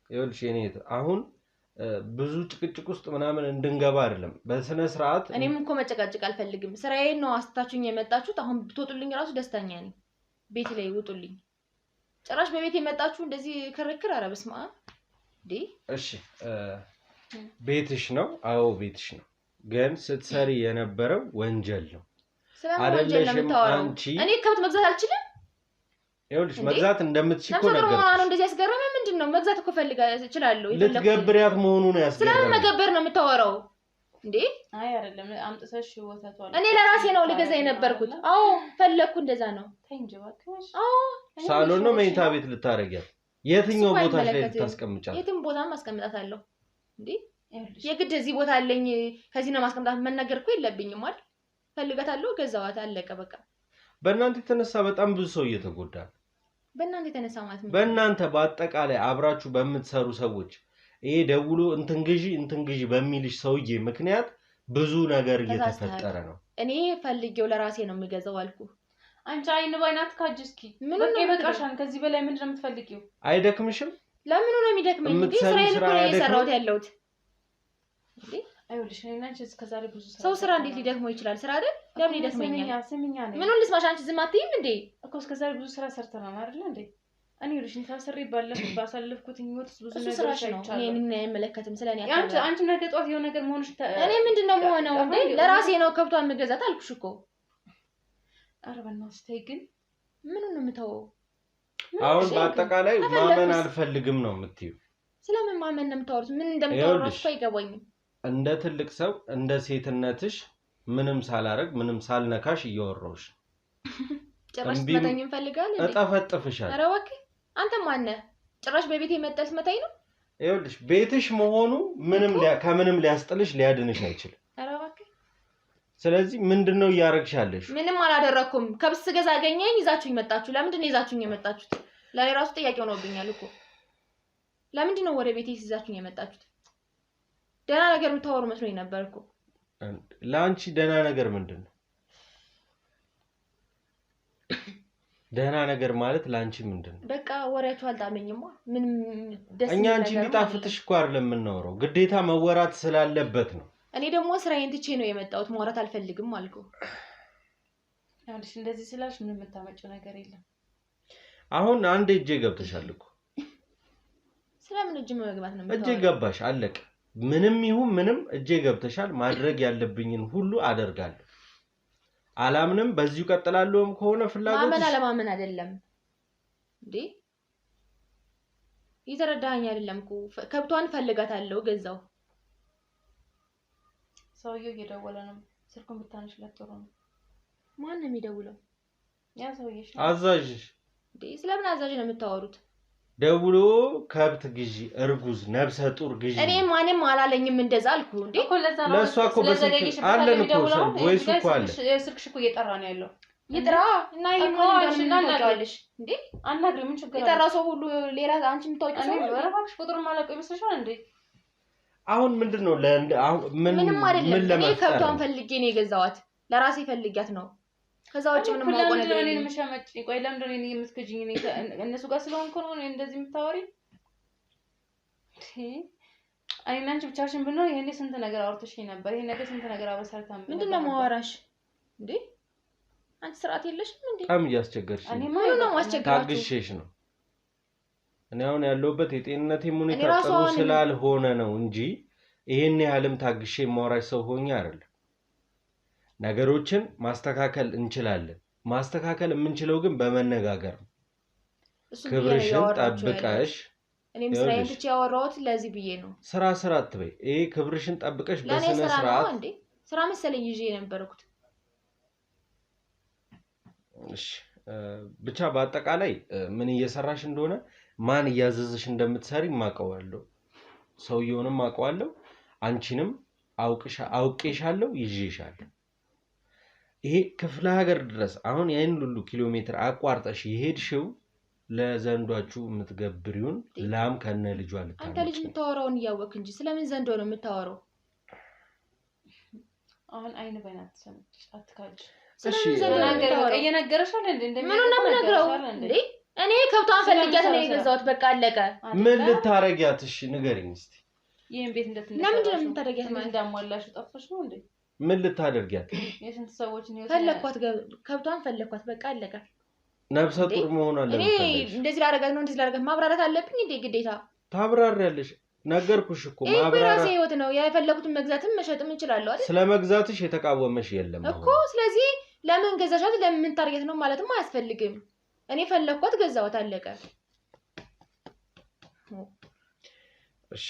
[SPEAKER 2] ይኸውልሽ እኔ አሁን ብዙ ጭቅጭቅ ውስጥ ምናምን እንድንገባ አይደለም። በስነ ስርዓት
[SPEAKER 3] እኔም እኮ መጨቃጨቅ አልፈልግም። ስራዬን ነው አስታችሁኝ የመጣችሁት። አሁን ብትወጡልኝ ራሱ ደስተኛ ነኝ። ቤት ላይ ውጡልኝ። ጭራሽ በቤት የመጣችሁ እንደዚህ ክርክር። ኧረ በስመ አብ እንዴ!
[SPEAKER 2] እሺ ቤትሽ ነው? አዎ ቤትሽ ነው። ግን ስትሰሪ የነበረው ወንጀል ነው አይደለሽም? አንቺ
[SPEAKER 3] እኔ ከብት መግዛት አልችልም።
[SPEAKER 2] ይኸውልሽ መግዛት እንደምትችል እኮ ነገር
[SPEAKER 3] ነው። እንደዚህ ያስገረመ ምንድነው? መግዛት እኮ እችላለሁ።
[SPEAKER 2] ልትገብሪያት መሆኑ ነው ያስገረመ።
[SPEAKER 3] ስለምን መገበር ነው የምታወራው እንዴ?
[SPEAKER 4] አይ አይደለም አምጥተሽ ወተቷል።
[SPEAKER 3] እኔ ለራሴ ነው ልገዛ የነበርኩት። አዎ ፈለኩ። እንደዛ ነው።
[SPEAKER 4] ተንጀ ባክሽ።
[SPEAKER 3] አዎ
[SPEAKER 2] ሳሎን ነው መኝታ ቤት ልታረጊያት? የትኛው ቦታ ላይ ልታስቀምጫት?
[SPEAKER 3] የትም ቦታ ማስቀምጣታለሁ እንዴ? የግድ እዚህ ቦታ አለኝ ከዚህ ነው ማስቀምጣት መናገር እኮ የለብኝም አይደል? ፈልጋታለሁ፣ ገዛዋት፣ አለቀ በቃ።
[SPEAKER 2] በእናንተ የተነሳ በጣም ብዙ ሰው እየተጎዳ ነው።
[SPEAKER 3] በእናንተ የተነሳ ማለት ነው?
[SPEAKER 2] በእናንተ በአጠቃላይ አብራችሁ በምትሰሩ ሰዎች ይሄ ደውሎ እንትን ግዢ በሚልሽ ሰውዬ ምክንያት ብዙ ነገር እየተፈጠረ ነው።
[SPEAKER 3] እኔ ፈልጌው ለራሴ ነው የምገዛው አልኩ።
[SPEAKER 4] አንቺ አይን ባይናት ካጅስኪ በቃ ይበቃሻል። ከዚህ በላይ ምንድን ነው የምትፈልጊው?
[SPEAKER 2] አይደክምሽም?
[SPEAKER 3] ለምን ነው የሚደክመኝ? እንዴ ስራዬን እኮ ነው እየሰራሁት ያለሁት እንዴ።
[SPEAKER 4] አይውልሽ እኔና አንቺ እስከዛሬ ብዙ
[SPEAKER 3] ሰው ስራ እንዴት ሊደክመው ይችላል? ስራ አይደል? ለምን ይደክመኛል?
[SPEAKER 4] ስሚኛ ነኝ።
[SPEAKER 3] ምኑን ልስማሽ? አንቺ ዝም አትይም እንዴ?
[SPEAKER 4] እኮ እስከዛሬ ብዙ ስራ ሰርተናል አይደል እንዴ? እኔ ይኸውልሽ ታሰሪ ባሳለፍኩት ህይወት ብዙ ነገር ሰርቻለሁ።
[SPEAKER 3] እኔ ምን አይመለከትም ስለኔ
[SPEAKER 4] አንቺ ነገ ጧት የሆነ ነገር መሆንሽ
[SPEAKER 3] እኔ ምንድነው መሆነው እንዴ? ለራሴ ነው ከብቷን መገዛት አልኩሽ እኮ።
[SPEAKER 4] ኧረ በእናትሽ ተይ ግን
[SPEAKER 3] ምኑን ነው የምተወው?
[SPEAKER 2] አሁን በአጠቃላይ ማመን አልፈልግም ነው የምትይው?
[SPEAKER 3] ስለምን ማመን ነው የምታወሩት? ምን እንደምታወሩት እኮ አይገባኝም።
[SPEAKER 2] እንደ ትልቅ ሰው እንደ ሴትነትሽ ምንም ሳላረግ ምንም ሳልነካሽ እያወራሁሽ
[SPEAKER 3] ጭራሽ መተኝ እንፈልጋለን እንዴ?
[SPEAKER 2] እጠፈጥፍሻለሁ።
[SPEAKER 3] ኧረ እባክህ አንተ ማን ነህ? ጭራሽ በቤቴ መጣስ መተኝ ነው?
[SPEAKER 2] ይኸውልሽ ቤትሽ መሆኑ ከምንም ሊያስጥልሽ ሊያድንሽ አይችልም።
[SPEAKER 3] ኧረ እባክህ
[SPEAKER 2] ስለዚህ ምንድነው እያረግሻለሽ?
[SPEAKER 3] ምንም አላደረኩም። ከብስ ገዛ አገኘኝ ይዛችሁኝ መጣችሁ። ለምንድን ነው ይዛችሁኝ የመጣችሁት? ላይ ራሱ ጥያቄ ሆኖብኛል እኮ። ለምንድን ነው ወደ ቤቴ ይዛችሁኝ የመጣችሁት? ደህና ነገር የምታወሩ መስሎኝ ነበር እኮ።
[SPEAKER 2] ለአንቺ ደህና ነገር ምንድነው? ደህና ነገር ማለት ለአንቺ ምንድነው?
[SPEAKER 3] በቃ ወሬያችሁ አልጣመኝማ። ምንም ደስ
[SPEAKER 2] እኛ አንቺ ሊጣፍጥሽ እኮ አይደለም የምናወራው፣ ግዴታ መወራት ስላለበት ነው።
[SPEAKER 3] እኔ ደግሞ ስራዬን ትቼ ነው የመጣሁት። ማውራት አልፈልግም አልኩ።
[SPEAKER 4] አንቺ እንደዚህ ስላልሽ ምንም የምታመጪው ነገር የለም።
[SPEAKER 2] አሁን አንዴ እጄ ገብተሻል እኮ።
[SPEAKER 3] ስለምን እጅ መግባት ነው?
[SPEAKER 2] እጄ ገባሽ፣ አለቀ። ምንም ይሁን ምንም እጄ ገብተሻል። ማድረግ ያለብኝን ሁሉ አደርጋለሁ። አላምንም፣ በዚሁ ቀጥላለሁም ከሆነ ፍላጎት
[SPEAKER 3] ማመን አለማመን አይደለም እንዴ? ይተረዳኸኝ አይደለም እኮ። ከብቷን ፈልጋታለሁ፣ ገዛው።
[SPEAKER 4] ሰውየው እየደወለ ነው። ስልኩን ብታነሽለት ጥሩ ነው።
[SPEAKER 3] ማን ነው የሚደውለው?
[SPEAKER 4] ያ ሰውዬሽ ነው።
[SPEAKER 2] አዛዥሽ
[SPEAKER 3] እንዴ? ስለምን አዛዥ ነው የምታወሩት?
[SPEAKER 2] ደውሎ ከብት ግዢ፣ እርጉዝ፣ ነብሰ ጡር ግዢ።
[SPEAKER 3] እኔ ማንም አላለኝም እንደዛ አልኩ እንዴ?
[SPEAKER 4] እኮ ለዛ ነው
[SPEAKER 2] ለሷ እኮ በስልክ አለን እኮ ወይስ እኮ አለ።
[SPEAKER 4] ስልክሽ እኮ እየጠራ ነው ያለው።
[SPEAKER 3] ይጥራ እና ይማልሽ እንዴ?
[SPEAKER 4] አናግሪ፣ ምን ችግር አለ?
[SPEAKER 3] የጠራ ሰው ሁሉ ሌላ አንቺ የምታውቂው ሰው ነው።
[SPEAKER 4] ወረባክሽ ቁጥሩን ማለቀው ይመስልሻል እንዴ?
[SPEAKER 2] አሁን ምንድነው አሁን
[SPEAKER 3] ምንም አይደለም። እኔ
[SPEAKER 2] ለማስጠር
[SPEAKER 3] ከብቷን ፈልጌ ነው የገዛዋት። ለራሴ ፈልጊያት ነው። ከዛ ውጭ ምንም ማውቀው ነገር
[SPEAKER 4] የለም።
[SPEAKER 3] የለም።
[SPEAKER 4] ምሻመጭ ቆይ፣ ለምንድን ነው እኔ የምትከጂኝ? እነሱ ጋር ስለሆንኩ ነው እንደዚህ የምታወሪ? እኔና አንቺ ብቻሽን ብንሆን ይሄኔ ስንት ነገር አውርተሽኝ ነበር። ይሄ ነገር ስንት ነገር አበሰርታም።
[SPEAKER 3] ምንድነው ማወራሽ እንዴ? አንቺ ስርዓት የለሽም እንዴ?
[SPEAKER 2] በጣም እያስቸገርሽ ነው።
[SPEAKER 3] ምን ነው ማስቸገራችሁ?
[SPEAKER 2] ታግሼሽ ነው። እኔ አሁን ያለሁበት የጤንነቴ ሁኔታ ጥሩ ስላልሆነ ነው እንጂ ይሄን ያህልም ታግሼ ማውራሽ ሰው ሆኜ አይደለም። ነገሮችን ማስተካከል እንችላለን። ማስተካከል የምንችለው ግን በመነጋገር ነው። ክብርሽን ጠብቀሽ
[SPEAKER 3] እኔም ስራዬን ትቼ ያወራሁት ለዚህ ብዬ ነው።
[SPEAKER 2] ስራ አትበይ። ይሄ ክብርሽን ጠብቀሽ በስነ
[SPEAKER 3] ስርዓት
[SPEAKER 2] ስርዓት
[SPEAKER 3] እንዴ? ስራ መሰለኝ ይዤ የነበርኩት።
[SPEAKER 2] እሺ ብቻ በአጠቃላይ ምን እየሰራሽ እንደሆነ ማን እያዘዘሽ እንደምትሰሪ ማቀዋለሁ። ሰውየውንም ማቀዋለሁ። አንቺንም አውቄሻለሁ፣ ይዤሻለሁ። ይሄ ክፍለ ሀገር ድረስ አሁን ያን ሁሉ ኪሎ ሜትር አቋርጠሽ ይሄድሽው ለዘንዷችሁ የምትገብሪውን ላም ከነ ልጇ ልታመጪ።
[SPEAKER 3] አንተ ልጅ የምታወራውን እያወቅ እንጂ ስለምን ዘንዶ ነው የምታወራው?
[SPEAKER 4] አሁን አይን ባይናት ሰምጭ አትካጅ።
[SPEAKER 2] እሺ
[SPEAKER 4] እየነገረሽ አይደል እንዴ?
[SPEAKER 3] ምን ነው የምነግረው እንዴ? እኔ ከብቷን ፈልጊያት ነው የገዛሁት። በቃ አለቀ።
[SPEAKER 2] ምን ልታረጊያት? እሺ ንገሪኝ እስቲ።
[SPEAKER 4] ይሄን ቤት እንደተነሳ
[SPEAKER 3] ለምንድን ነው የምታደርጊያት? ማለት
[SPEAKER 4] እንዳሟላሽ ጠፍሽ ነው እንዴ?
[SPEAKER 2] ምን ልታደርጊያት?
[SPEAKER 4] የስንት ሰዎች ነው
[SPEAKER 3] ፈለኳት፣ ከብቷን ፈለኳት። በቃ አለቀ።
[SPEAKER 2] ነብሰ ጡር መሆኗን ለምን
[SPEAKER 3] እኔ
[SPEAKER 2] ፈለግሽ?
[SPEAKER 3] እንደዚህ ላደርጋት ነው እንደዚህ ላደርጋት ማብራራት አለብኝ እንዴ? ግዴታ
[SPEAKER 2] ታብራሪያለሽ። ነገርኩሽ እኮ
[SPEAKER 3] ማብራራት ህይወት ነው። የፈለኩትን መግዛትም መሸጥም እንችላለን አይደል?
[SPEAKER 2] ስለመግዛትሽ የተቃወመሽ የለም
[SPEAKER 3] እኮ። ስለዚህ ለምን ገዛሻት ለምን ታርጌት ነው ማለትም አያስፈልግም። እኔ ፈለኳት፣ ገዛዋት፣ አለቀ።
[SPEAKER 2] እሺ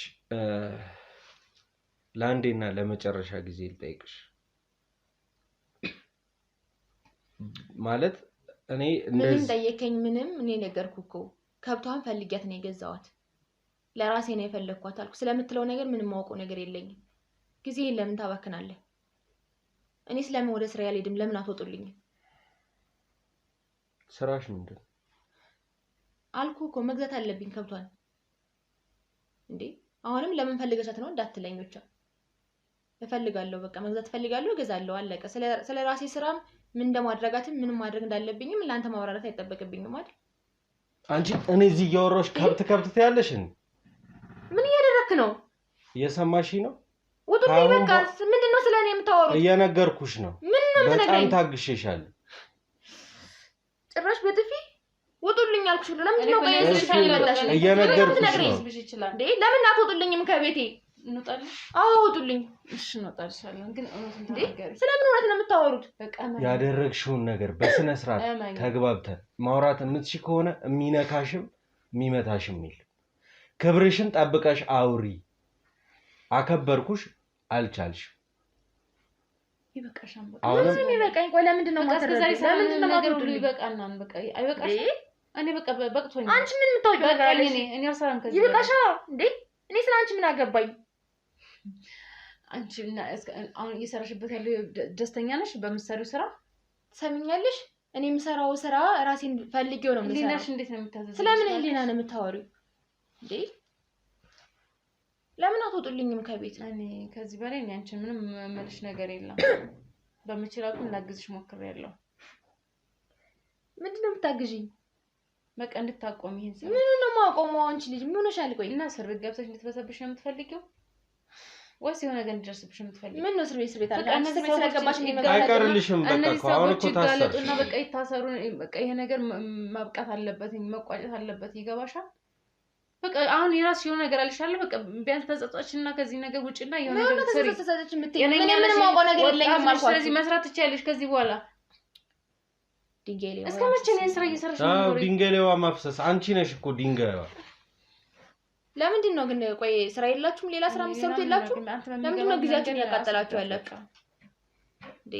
[SPEAKER 2] ለአንዴና ለመጨረሻ ጊዜ ልጠይቅሽ። ማለት እኔ
[SPEAKER 3] ምንም ጠየከኝ ምንም እኔ ነገርኩህ እኮ ከብቷን ፈልጊያት ነው የገዛዋት። ለራሴ ነው የፈለኳት አልኩ። ስለምትለው ነገር ምንም ማውቀው ነገር የለኝም። ጊዜን ለምን ታባክናለህ? እኔ ስለምን ወደ ስራ ያልሄድም? ለምን አትወጡልኝ?
[SPEAKER 2] ስራሽ ምንድን
[SPEAKER 3] አልኩህ እኮ መግዛት አለብኝ ከብቷን። እንዴ አሁንም ለምን ፈልገሻት ነው እንዳትለኝ ብቻ። እፈልጋለሁ፣ በቃ መግዛት እፈልጋለሁ፣ እገዛለሁ፣ አለቀ። ስለ ራሴ ስራም ምን እንደማድረጋትም ምን ማድረግ እንዳለብኝም ለአንተ ማብራራት አይጠበቅብኝም አይደል?
[SPEAKER 2] አንቺ እኔ እዚህ እያወራሁሽ ከብት ትያለሽ እንዴ?
[SPEAKER 3] ምን እያደረክ ነው?
[SPEAKER 2] እየሰማሽ ነው?
[SPEAKER 3] ውጡልኝ በቃ። ምንድነው ስለኔ የምታወሩት?
[SPEAKER 2] እየነገርኩሽ ነው።
[SPEAKER 3] ምን ነው
[SPEAKER 2] በጣም ታግሼሻለሁ።
[SPEAKER 3] ጭራሽ በጥፊ ውጡልኝ አልኩሽ። ለምንድን ነው
[SPEAKER 2] እየነገርኩሽ ነው
[SPEAKER 3] እንዴ? ለምን አትወጡልኝም ከቤቴ?
[SPEAKER 4] እንውጣልሽ?
[SPEAKER 3] አዎ ውጡልኝ።
[SPEAKER 4] እሺ እንውጣልሻለን። ግን እውነቱን ተናገሪ።
[SPEAKER 3] ስለምን እውነት ነው የምታወሩት?
[SPEAKER 4] በቃ
[SPEAKER 2] ያደረግሽውን ነገር በስነ ስርዓት ተግባብተን ማውራት የምትችይ ከሆነ የሚነካሽም የሚመታሽም የለም። ክብርሽን ጠብቀሽ አውሪ። አከበርኩሽ፣ አልቻልሽም።
[SPEAKER 4] ይበቃሻል። በቃ
[SPEAKER 3] አሁን ምን ይበቃኝ? ቆይ ለምንድን ነው ማተረጋጋት? ለምንድን ነው
[SPEAKER 4] ነገር ሁሉ ይበቃናል? በቃ አይበቃሽ? እኔ በቃ በቅቶኛል።
[SPEAKER 3] አንቺ ምን የምታውቂው ነገር አለሽ?
[SPEAKER 4] እኔ አልሰራም ከዚህ።
[SPEAKER 3] ይበቃሻ እንዴ? እኔ ስለ አንቺ ምን አገባኝ?
[SPEAKER 4] አንቺና አሁን እየሰራሽበት ያለው ደስተኛ ነሽ በመሰሪው ስራ?
[SPEAKER 3] ሰሚኛለሽ? እኔ የምሰራው ስራ ራሴን ፈልጌው ነው የምሰራው።
[SPEAKER 4] ህሊናሽ እንዴት ነው የምታዘዘው?
[SPEAKER 3] ስለምን ህሊና ነው የምታወሪው እንዴ? ለምን አትወጡልኝም ከቤት?
[SPEAKER 4] እኔ ከዚህ በላይ እኔ አንቺን ምንም መልሽ ነገር የለም። በመችላቱ ላግዝሽ ሞክሬያለሁ።
[SPEAKER 3] ምንድነው የምታግዢኝ?
[SPEAKER 4] በቃ እንድታቆም ይሄን ስራ።
[SPEAKER 3] ምን ነው ማቆመው? አንቺ ልጅ ምን ሆነሻል? ቆይ
[SPEAKER 4] እና እስር ቤት ገብተሽ እንድትበሰብሽ ነው የምትፈልጊው ወይስ የሆነ ነገር እንድደርስብሽ ነው የምትፈልጊው?
[SPEAKER 3] ምን ነው እስር ቤት አለ?
[SPEAKER 4] በቃ
[SPEAKER 3] እስር ቤት ስለገባሽ ነው የሚመጣው።
[SPEAKER 2] አይቀርልሽም። በቃ አሁን እኮ
[SPEAKER 4] ታሰሩና በቃ ይታሰሩ። በቃ ይሄ ነገር ማብቃት አለበት፣ መቋጨት አለበት። ይገባሻል? በቃ አሁን የራስሽ የሆነ ነገር አልሻለ። በቃ ቢያንስ ተጸጸችና ከዚህ ነገር ውጪና የሆነ ነገር ሰሪ።
[SPEAKER 3] ተጸጸች የምትይ ምን ማውቀው ነገር የለኝም አልኳት።
[SPEAKER 4] ስለዚህ መስራት ትችያለሽ ከዚህ በኋላ።
[SPEAKER 3] ድንጋይሌዋ
[SPEAKER 4] እስከ መቼ ነው ስራ እየሰራሽ ነው?
[SPEAKER 2] አዎ ድንጋይሌዋ ማፍሰስ አንቺ ነሽ እኮ ድንጋይዋ።
[SPEAKER 3] ለምንድን ነው ግን ቆይ ስራ የላችሁም? ሌላ ስራ የምትሰሩት የላችሁም? ለምንድን ነው ጊዜያችሁን ያቃጠላችሁ ያላችሁ እንዴ?